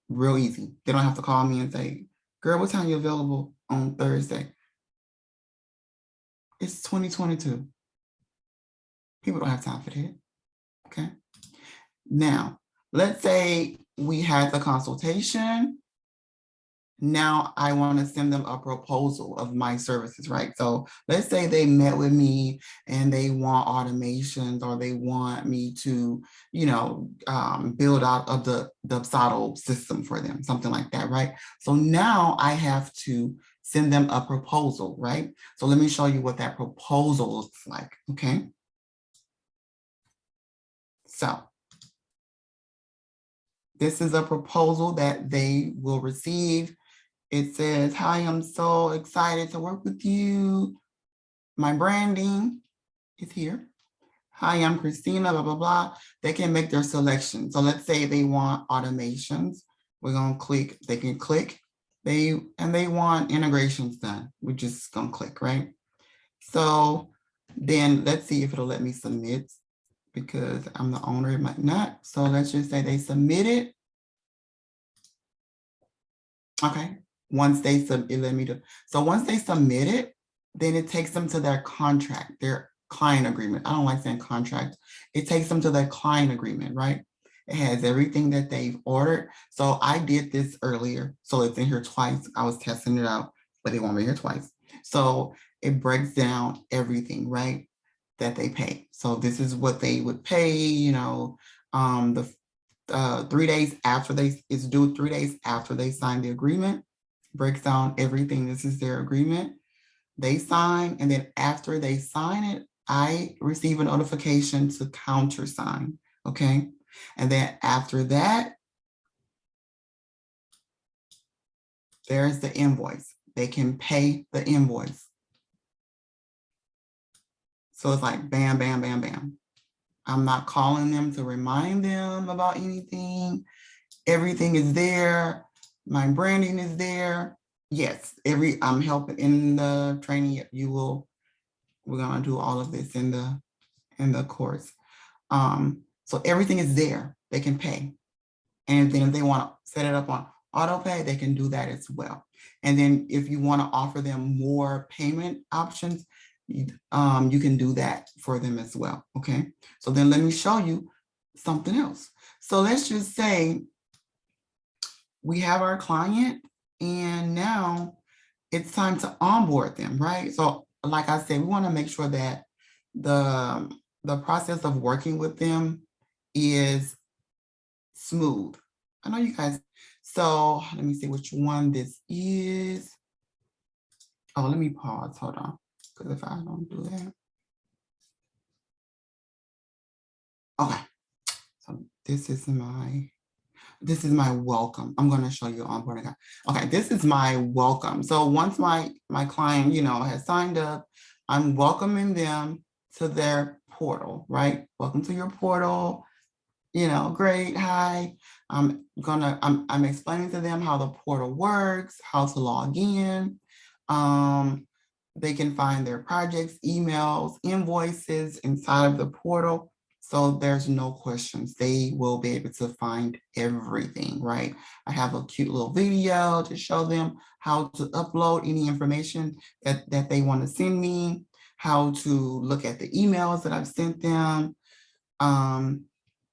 [SPEAKER 1] Real easy. They don't have to call me and say, girl, what time are you available on Thursday? It's 2022. People don't have time for that, okay? Now, let's say we had the consultation. Now I want to send them a proposal of my services, right? So let's say they met with me and they want automations, or they want me to, build out of the Dubsado system for them, something like that, right? So now I have to send them a proposal, right? So let me show you what that proposal looks like, okay? So this is a proposal that they will receive. It says, hi, I'm so excited to work with you. My branding is here. Hi, I'm Christina, blah, blah, blah. They can make their selection. So let's say they want automations. We're gonna click, they can click. They want integrations done. We're just gonna click, right? So then let's see if it'll let me submit, because I'm the owner, it might not. So let's just say they submit it. Okay. Once they submit it, then it takes them to their contract, their client agreement. I don't like saying contract. It takes them to their client agreement, right? It has everything that they've ordered. So I did this earlier. So it's in here twice. I was testing it out, but it won't be here twice. So it breaks down everything, right, that they pay. So this is what they would pay, the 3 days after it's due 3 days after they sign the agreement. Breaks down everything. This is their agreement. They sign, and then after they sign it, I receive a notification to countersign. Okay. And then after that, there's the invoice. They can pay the invoice. So it's like bam, bam, bam, bam. I'm not calling them to remind them about anything. Everything is there. My branding is there. Yes, I'm helping in the training. We're gonna do all of this in the course. So everything is there. They can pay. And then if they want to set it up on auto pay, they can do that as well. And then if you want to offer them more payment options, you can do that for them as well. Okay. So then let me show you something else. So let's just say we have our client and now it's time to onboard them, right? So like I said, we want to make sure that the process of working with them is smooth. I know you guys, so let me see which one this is. Oh, let me pause, hold on, because if I don't do that. Okay, so this is my welcome. I'm gonna show you onboarding. Okay, this is my welcome. So once my client, has signed up, I'm welcoming them to their portal, right? Welcome to your portal. Great, hi. I'm explaining to them how the portal works, how to log in. They can find their projects, emails, invoices inside of the portal. So there's no questions. They will be able to find everything, right? I have a cute little video to show them how to upload any information that they want to send me, how to look at the emails that I've sent them.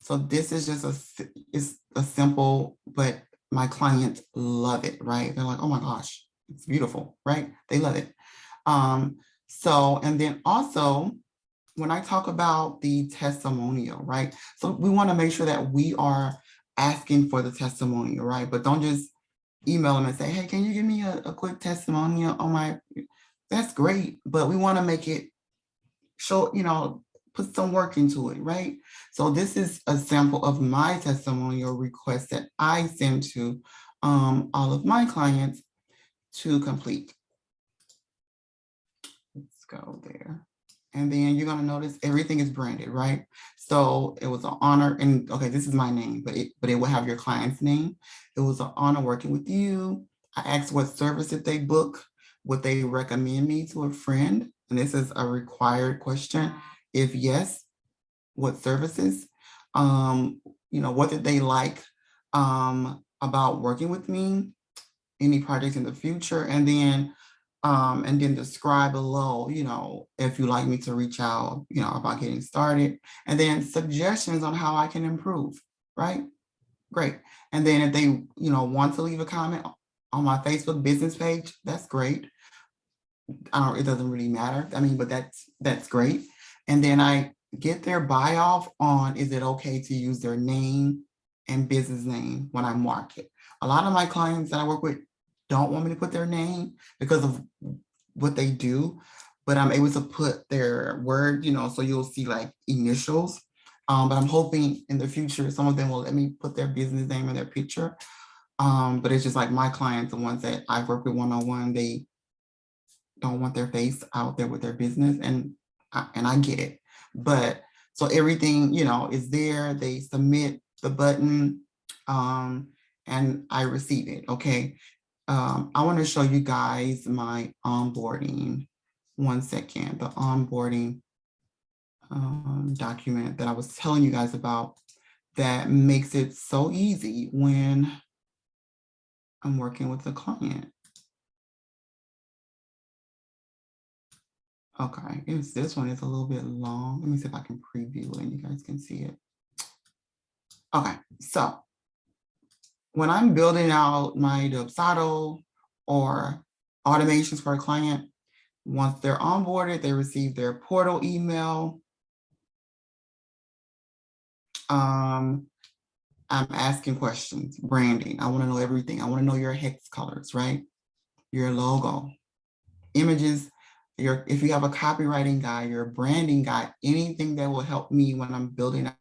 [SPEAKER 1] So this is just it's a simple, but my clients love it, right? They're like, oh my gosh, it's beautiful, right? They love it. And then also when I talk about the testimonial, right? So we want to make sure that we are asking for the testimonial, right? But don't just email them and say, hey, can you give me a quick testimonial on that's great. But we want to make it show, put some work into it, right? So this is a sample of my testimonial request that I send to all of my clients to complete. Let's go there. And then you're gonna notice everything is branded, right? So it was an honor, and okay, this is my name, but it will have your client's name. It was an honor working with you. I asked what service did they book, would they recommend me to a friend? And this is a required question. If yes, what services? What did they like about working with me? Any projects in the future? And then describe below, if you like me to reach out, about getting started, and then suggestions on how I can improve, right? Great. And then if they, want to leave a comment on my Facebook business page, that's great. It doesn't really matter. But that's great. And then I get their buy off on, is it okay to use their name and business name when I market? A lot of my clients that I work with don't want me to put their name because of what they do, but I'm able to put their word, so you'll see like initials. But I'm hoping in the future, some of them will let me put their business name in their picture. But it's just like my clients, the ones that I've worked with one-on-one, they don't want their face out there with their business, and I get it. But so everything, is there. They submit the button, and I receive it. Okay. I want to show you guys my onboarding. One second. The onboarding document that I was telling you guys about that makes it so easy when I'm working with a client. Okay, this one is a little bit long. Let me see if I can preview it and you guys can see it. Okay, so when I'm building out my Dubsado or automations for a client, once they're onboarded, they receive their portal email. I'm asking questions, branding. I want to know everything. I want to know your hex colors, right? Your logo, images, if you have a copywriting guide, your branding guide, anything that will help me when I'm building out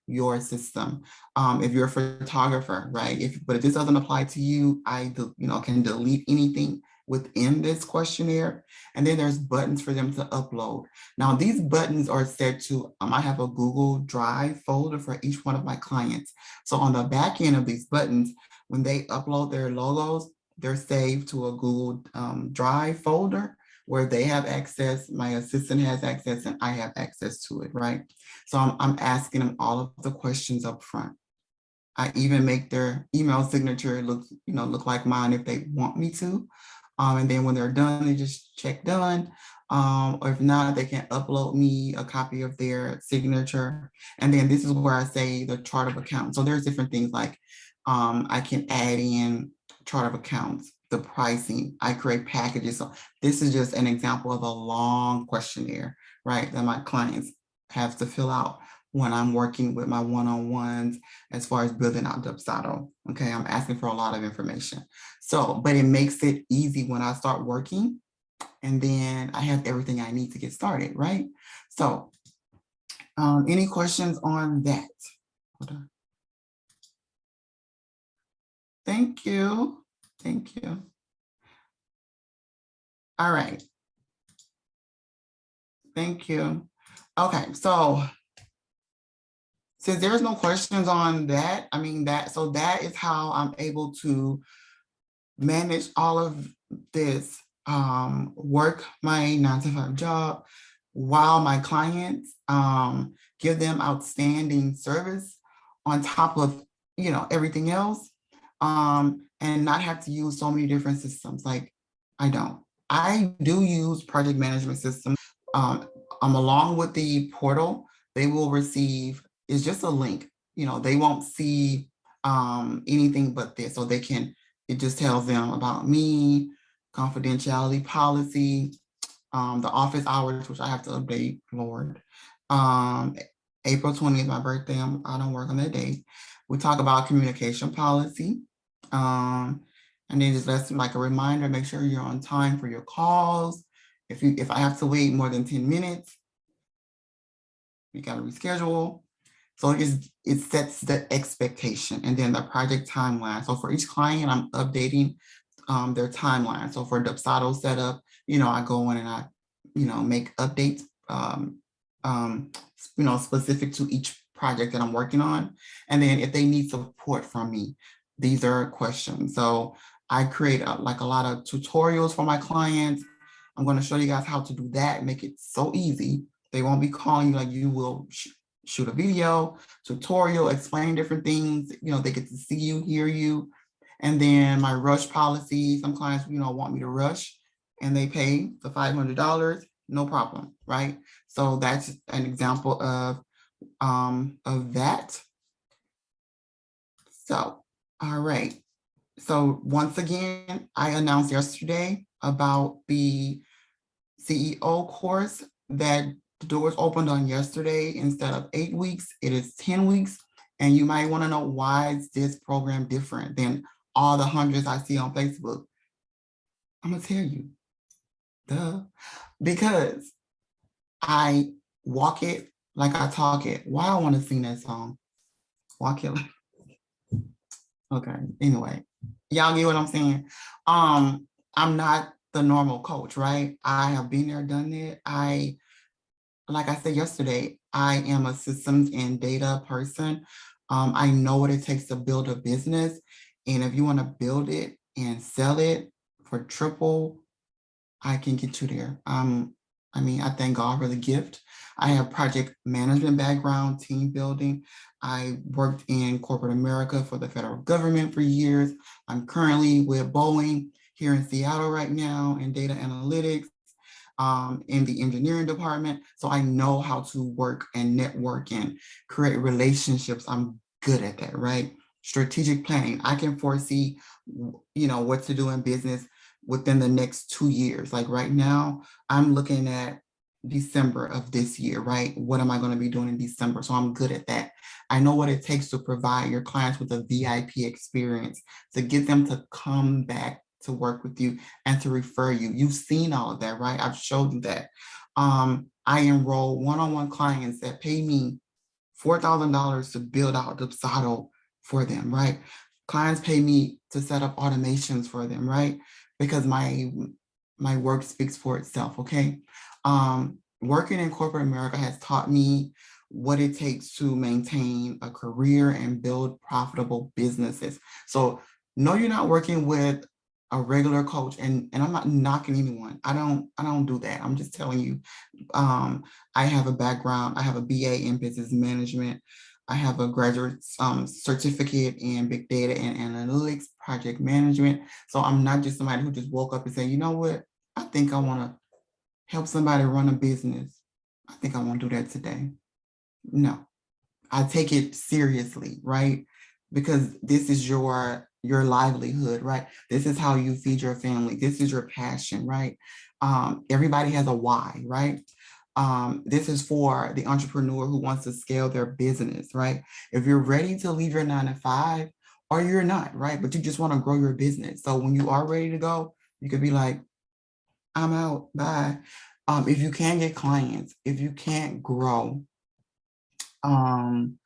[SPEAKER 1] your system. If you're a photographer, right? But if this doesn't apply to you, I can delete anything within this questionnaire. And then there's buttons for them to upload. Now these buttons are set to, I have a Google Drive folder for each one of my clients. So on the back end of these buttons, when they upload their logos, they're saved to a Google Drive folder where they have access, my assistant has access, and I have access to it, right? So I'm asking them all of the questions up front. I even make their email signature look like mine if they want me to. And then when they're done, they just check done. Or if not, they can upload me a copy of their signature. And then this is where I say the chart of accounts. So there's different things like I can add in chart of accounts, the pricing, I create packages. So this is just an example of a long questionnaire, right, that my clients have to fill out when I'm working with my one-on-ones as far as building out Dubsado. Okay, I'm asking for a lot of information. So, but it makes it easy when I start working, and then I have everything I need to get started, right? So, any questions on that? Hold on. Thank you. Thank you. All right. Thank you. Okay, so since there's no questions on that, so that is how I'm able to manage all of this, work my 9-to-5 job while my clients give them outstanding service on top of everything else, and not have to use so many different systems. Like I do use project management systems. Along with the portal, they will receive, it's just a link. They won't see anything but this. So it just tells them about me, confidentiality policy, the office hours, which I have to update, Lord. April 20th, my birthday, I don't work on that day. We talk about communication policy. And then just that's like a reminder, make sure you're on time for your calls. If I have to wait more than 10 minutes, you got to reschedule. So it sets the expectation, and then the project timeline. So for each client, I'm updating their timeline. So for Dubsado setup, I go in and I, make updates, specific to each project that I'm working on. And then if they need support from me, these are questions. So I create a lot of tutorials for my clients. I'm going to show you guys how to do that, make it so easy. They won't be calling you like you will shoot a video, tutorial, explain different things. They get to see you, hear you. And then my rush policy, some clients, want me to rush and they pay the $500, no problem, right? So that's an example of that. So, all right. So once again, I announced yesterday about the CEO course that the doors opened on yesterday. Instead of 8 weeks, it is 10 weeks. And you might want to know, why is this program different than all the hundreds I see on Facebook? I'm going to tell you. Duh. Because I walk it like I talk it. Why I want to sing that song? Walk it like. Okay. Anyway, y'all get what I'm saying? I'm not the normal coach, right? I have been there, done it. Like I said yesterday, I am a systems and data person. I know what it takes to build a business. And if you want to build it and sell it for triple, I can get you there. I thank God for the gift. I have project management background, team building. I worked in corporate America for the federal government for years. I'm currently with Boeing here in Seattle right now in data analytics, in the engineering department. So I know how to work and network and create relationships. I'm good at that, right? Strategic planning. I can foresee, what to do in business within the next 2 years. Like right now, I'm looking at December of this year, right? What am I going to be doing in December? So I'm good at that. I know what it takes to provide your clients with a VIP experience, to get them to come back to work with you and to refer you. You've seen all of that, right? I've showed you that. I enroll one-on-one clients that pay me $4,000 to build out Dubsado for them, right? Clients pay me to set up automations for them, right? Because my work speaks for itself, okay? Working in corporate America has taught me what it takes to maintain a career and build profitable businesses. So no, you're not working with a regular coach, and I'm not knocking anyone. I don't do that. I'm just telling you, I have a background. I have a BA in business management. I have a graduate certificate in big data and analytics, project management. So I'm not just somebody who just woke up and said, you know what, I think I want to help somebody run a business. I think I want to do that today. No, I take it seriously, right? Because this is your livelihood, right? This is how you feed your family. This is your passion, right? Everybody has a why, right? This is for the entrepreneur who wants to scale their business, right? If you're ready to leave your 9 to 5, or you're not, right? But you just want to grow your business. So when you are ready to go, you could be like, I'm out, bye. If you can't get clients, if you can't grow, um,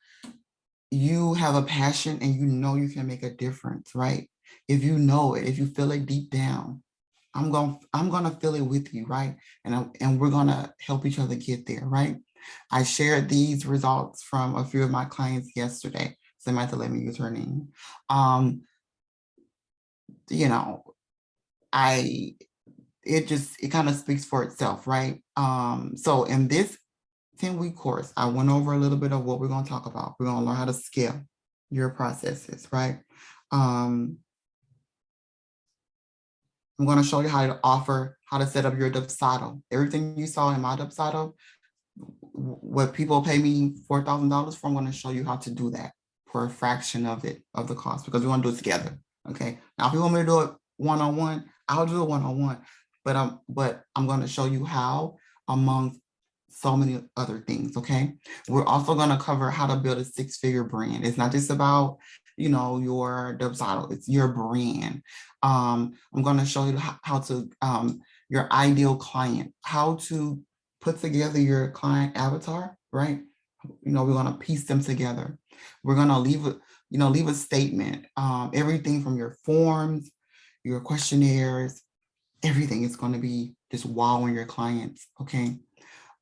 [SPEAKER 1] you have a passion and you know you can make a difference, right? If you know it, if you feel it deep down, I'm gonna feel it with you, right? And we're gonna help each other get there, right? I shared these results from a few of my clients yesterday. So they might have to let me use her name. Um, you know, I it kind of speaks for itself, right? So in this 10-week course, I went over a little bit of what we're going to talk about. We're going to learn how to scale your processes, right? I'm going to show you how to set up your Dubsado. Everything you saw in my Dubsado, what people pay me $4,000 for, I'm going to show you how to do that for a fraction of the cost, because we want to do it together. Okay. Now, if you want me to do it one-on-one, I'll do it one-on-one. But I'm going to show you how, among so many other things. Okay. We're also going to cover how to build a 6-figure brand. It's not just about, your Dubsado, it's your brand. I'm going to show you how to, your ideal client, how to put together your client avatar, right? We're going to piece them together. We're going to leave a statement, everything from your forms, your questionnaires, everything is going to be just wowing your clients. Okay.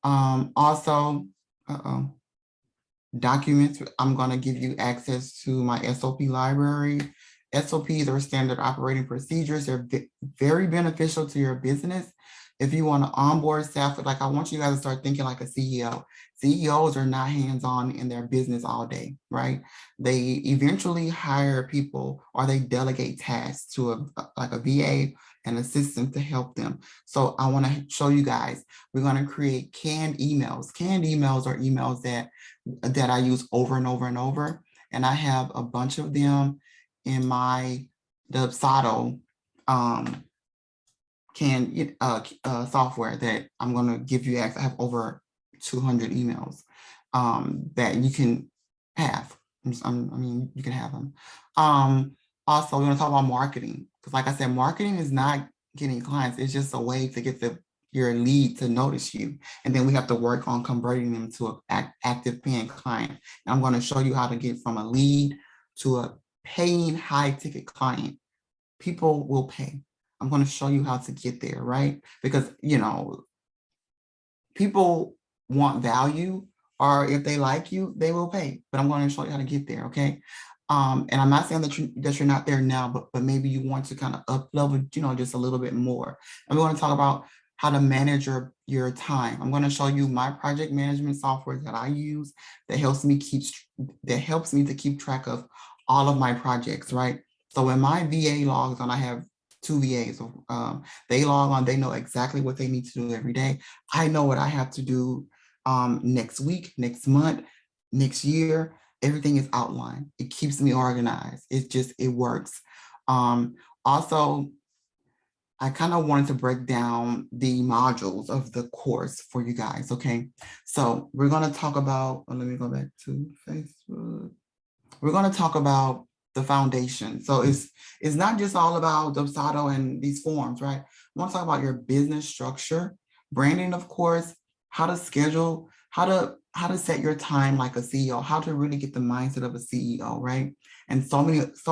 [SPEAKER 1] Also, documents. I'm going to give you access to my SOP library. SOPs are standard operating procedures. They're very beneficial to your business. If you want to onboard staff, like I want you guys to start thinking like a CEO. CEOs are not hands-on in their business all day, right? They eventually hire people, or they delegate tasks to a VA, an assistant, to help them. So I want to show you guys, we're going to create canned emails. Canned emails are emails that I use over and over and over. And I have a bunch of them in my Dubsado software that I'm going to give you access. I have over 200 emails that you can have. You can have them. Also, we're going to talk about marketing, because like I said, marketing is not getting clients. It's just a way to get your lead to notice you. And then we have to work on converting them to an active paying client. And I'm going to show you how to get from a lead to a paying high ticket client. People will pay. I'm going to show you how to get there, right? Because, people want value, or if they like you, they will pay. But I'm going to show you how to get there, okay? And I'm not saying that you're not there now, but maybe you want to kind of up level, just a little bit more. And we want to talk about how to manage your time. I'm going to show you my project management software that I use that helps me to keep track of all of my projects, right? So when my VA logs on, I have 2 VAs. They log on, they know exactly what they need to do every day. I know what I have to do next week, next month, next year. everything is outlined. It keeps me organized. It works. Also, I kind of wanted to break down the modules of the course for you guys, okay? So we're going to talk about, let me go back to Facebook. We're going to talk about the foundation. So it's not just all about Dubsado and these forms, right? I want to talk about your business structure, branding, of course, how to schedule, how to set your time like a CEO, how to really get the mindset of a CEO, right? And so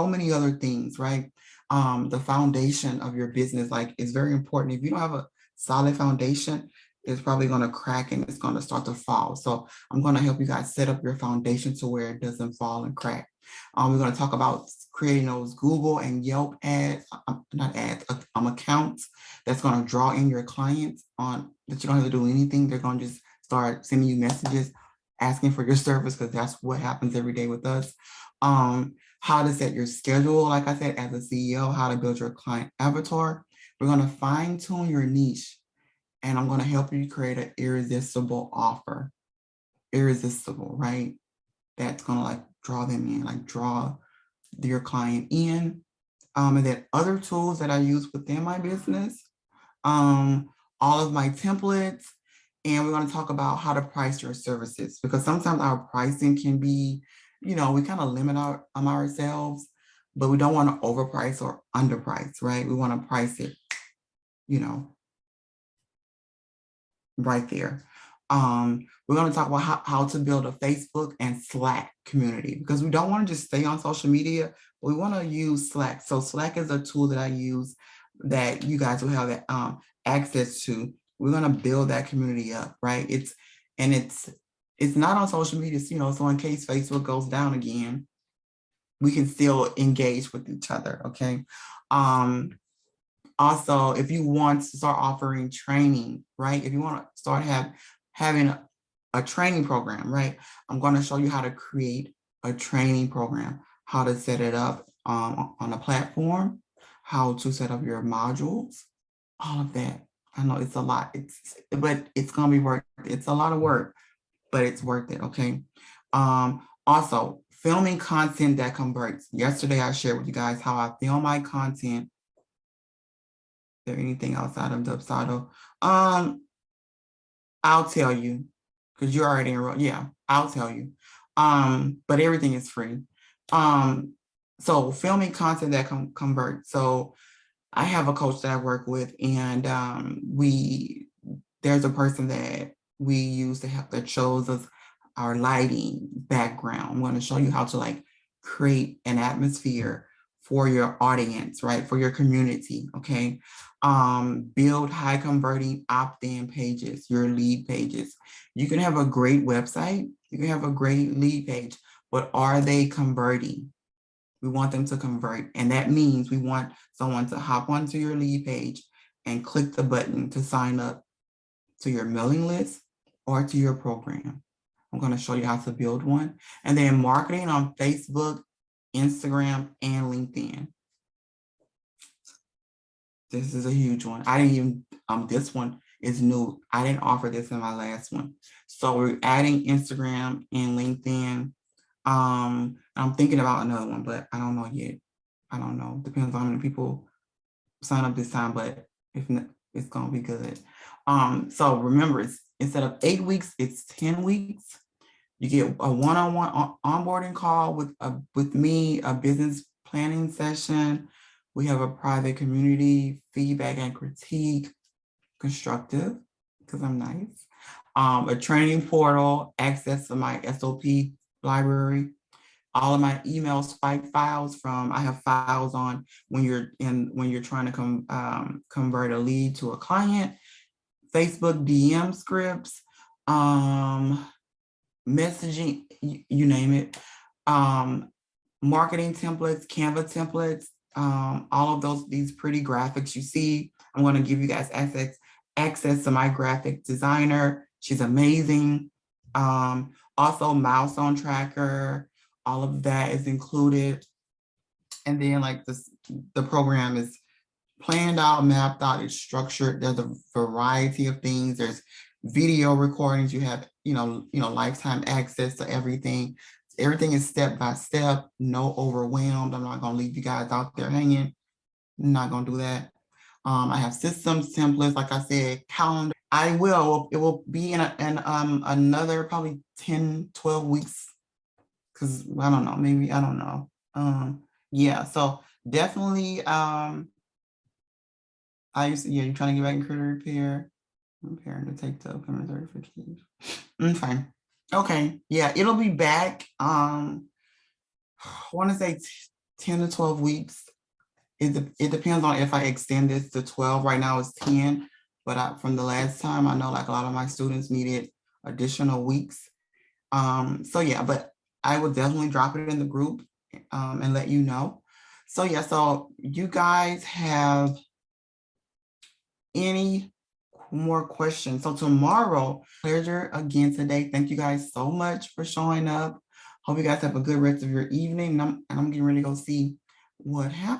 [SPEAKER 1] many other things, right? The foundation of your business, like, is very important. If you don't have a solid foundation, it's probably going to crack and it's going to start to fall. So I'm going to help you guys set up your foundation to where it doesn't fall and crack. We're going to talk about creating those Google and Yelp ads, not ads, accounts that's going to draw in your clients on that you don't have to do anything. They're going to just start sending you messages asking for your service, because that's what happens every day with us. How to set your schedule, like I said, as a CEO, how to build your client avatar. We're going to fine tune your niche, and I'm going to help you create an irresistible offer. Irresistible, right? That's going to like draw them in, like draw your client in. And then other tools that I use within my business, all of my templates, and we're going to talk about how to price your services, because sometimes our pricing can be, we kind of limit ourselves, but we don't want to overprice or underprice, right? We want to price it, right there. We're going to talk about how to build a Facebook and Slack community, because we don't want to just stay on social media. We want to use Slack. So Slack is a tool that I use that you guys will have that access to. We're going to build that community up, right? It's not on social media, so in case Facebook goes down again, we can still engage with each other, okay? Also, if you want to start offering training, right? If you want to start having a training program, right? I'm going to show you how to create a training program, how to set it up on a platform, how to set up your modules, all of that. I know it's a lot, but it's going to be worth it. It's a lot of work, but it's worth it, okay? Also, filming content that converts. Yesterday, I shared with you guys how I film my content. Is there anything outside of Dubsado? I'll tell you, because you're already enrolled. Yeah, I'll tell you. But everything is free. So filming content that converts. So I have a coach that I work with, and there's a person that we use to help, that shows us our lighting background. I'm going to show you how to like create an atmosphere for your audience, right? For your community, okay? Build high converting opt-in pages, your lead pages. You can have a great website, you can have a great lead page, but are they converting? We want them to convert. And that means we want someone to hop onto your lead page and click the button to sign up to your mailing list or to your program. I'm going to show you how to build one. And then marketing on Facebook, Instagram, and LinkedIn. This is a huge one. I didn't even, this one is new. I didn't offer this in my last one. So we're adding Instagram and LinkedIn. I'm thinking about another one, but I don't know yet. I don't know. Depends on how many people sign up this time, but if not, it's going to be good. So remember, instead of 8 weeks, it's 10 weeks. You get a one-on-one onboarding call with me, a business planning session. We have a private community, feedback and critique, constructive, because I'm nice. A training portal, access to my SOP library, all of my email spike files I have files on when you're trying to convert a lead to a client, Facebook DM scripts, messaging, you name it, marketing templates, Canva templates, all of these pretty graphics you see. I'm going to give you guys access to my graphic designer. She's amazing. Also milestone tracker, all of that is included. And then like the program is planned out, mapped out, it's structured. There's a variety of things. There's video recordings. You have, lifetime access to everything. everything is step by step, no overwhelmed. I'm not gonna leave you guys out there hanging. I'm not gonna do that. I have systems, templates, like I said, calendar. It will be in another probably 10, 12 weeks. Cause I don't know, maybe, I don't know. Yeah, so definitely, yeah, you're trying to get back in credit repair. Preparing to take the upcoming 30 Okay. Okay. Yeah, it'll be back. I want to say 10 to 12 weeks. It depends on if I extend this to 12. Right now it's 10, but from the last time, I know like a lot of my students needed additional weeks. So yeah, but I will definitely drop it in the group and let you know. So yeah, so you guys have any more questions? So tomorrow, pleasure again today. Thank you guys so much for showing up. Hope you guys have a good rest of your evening. And I'm getting ready to go see what happens.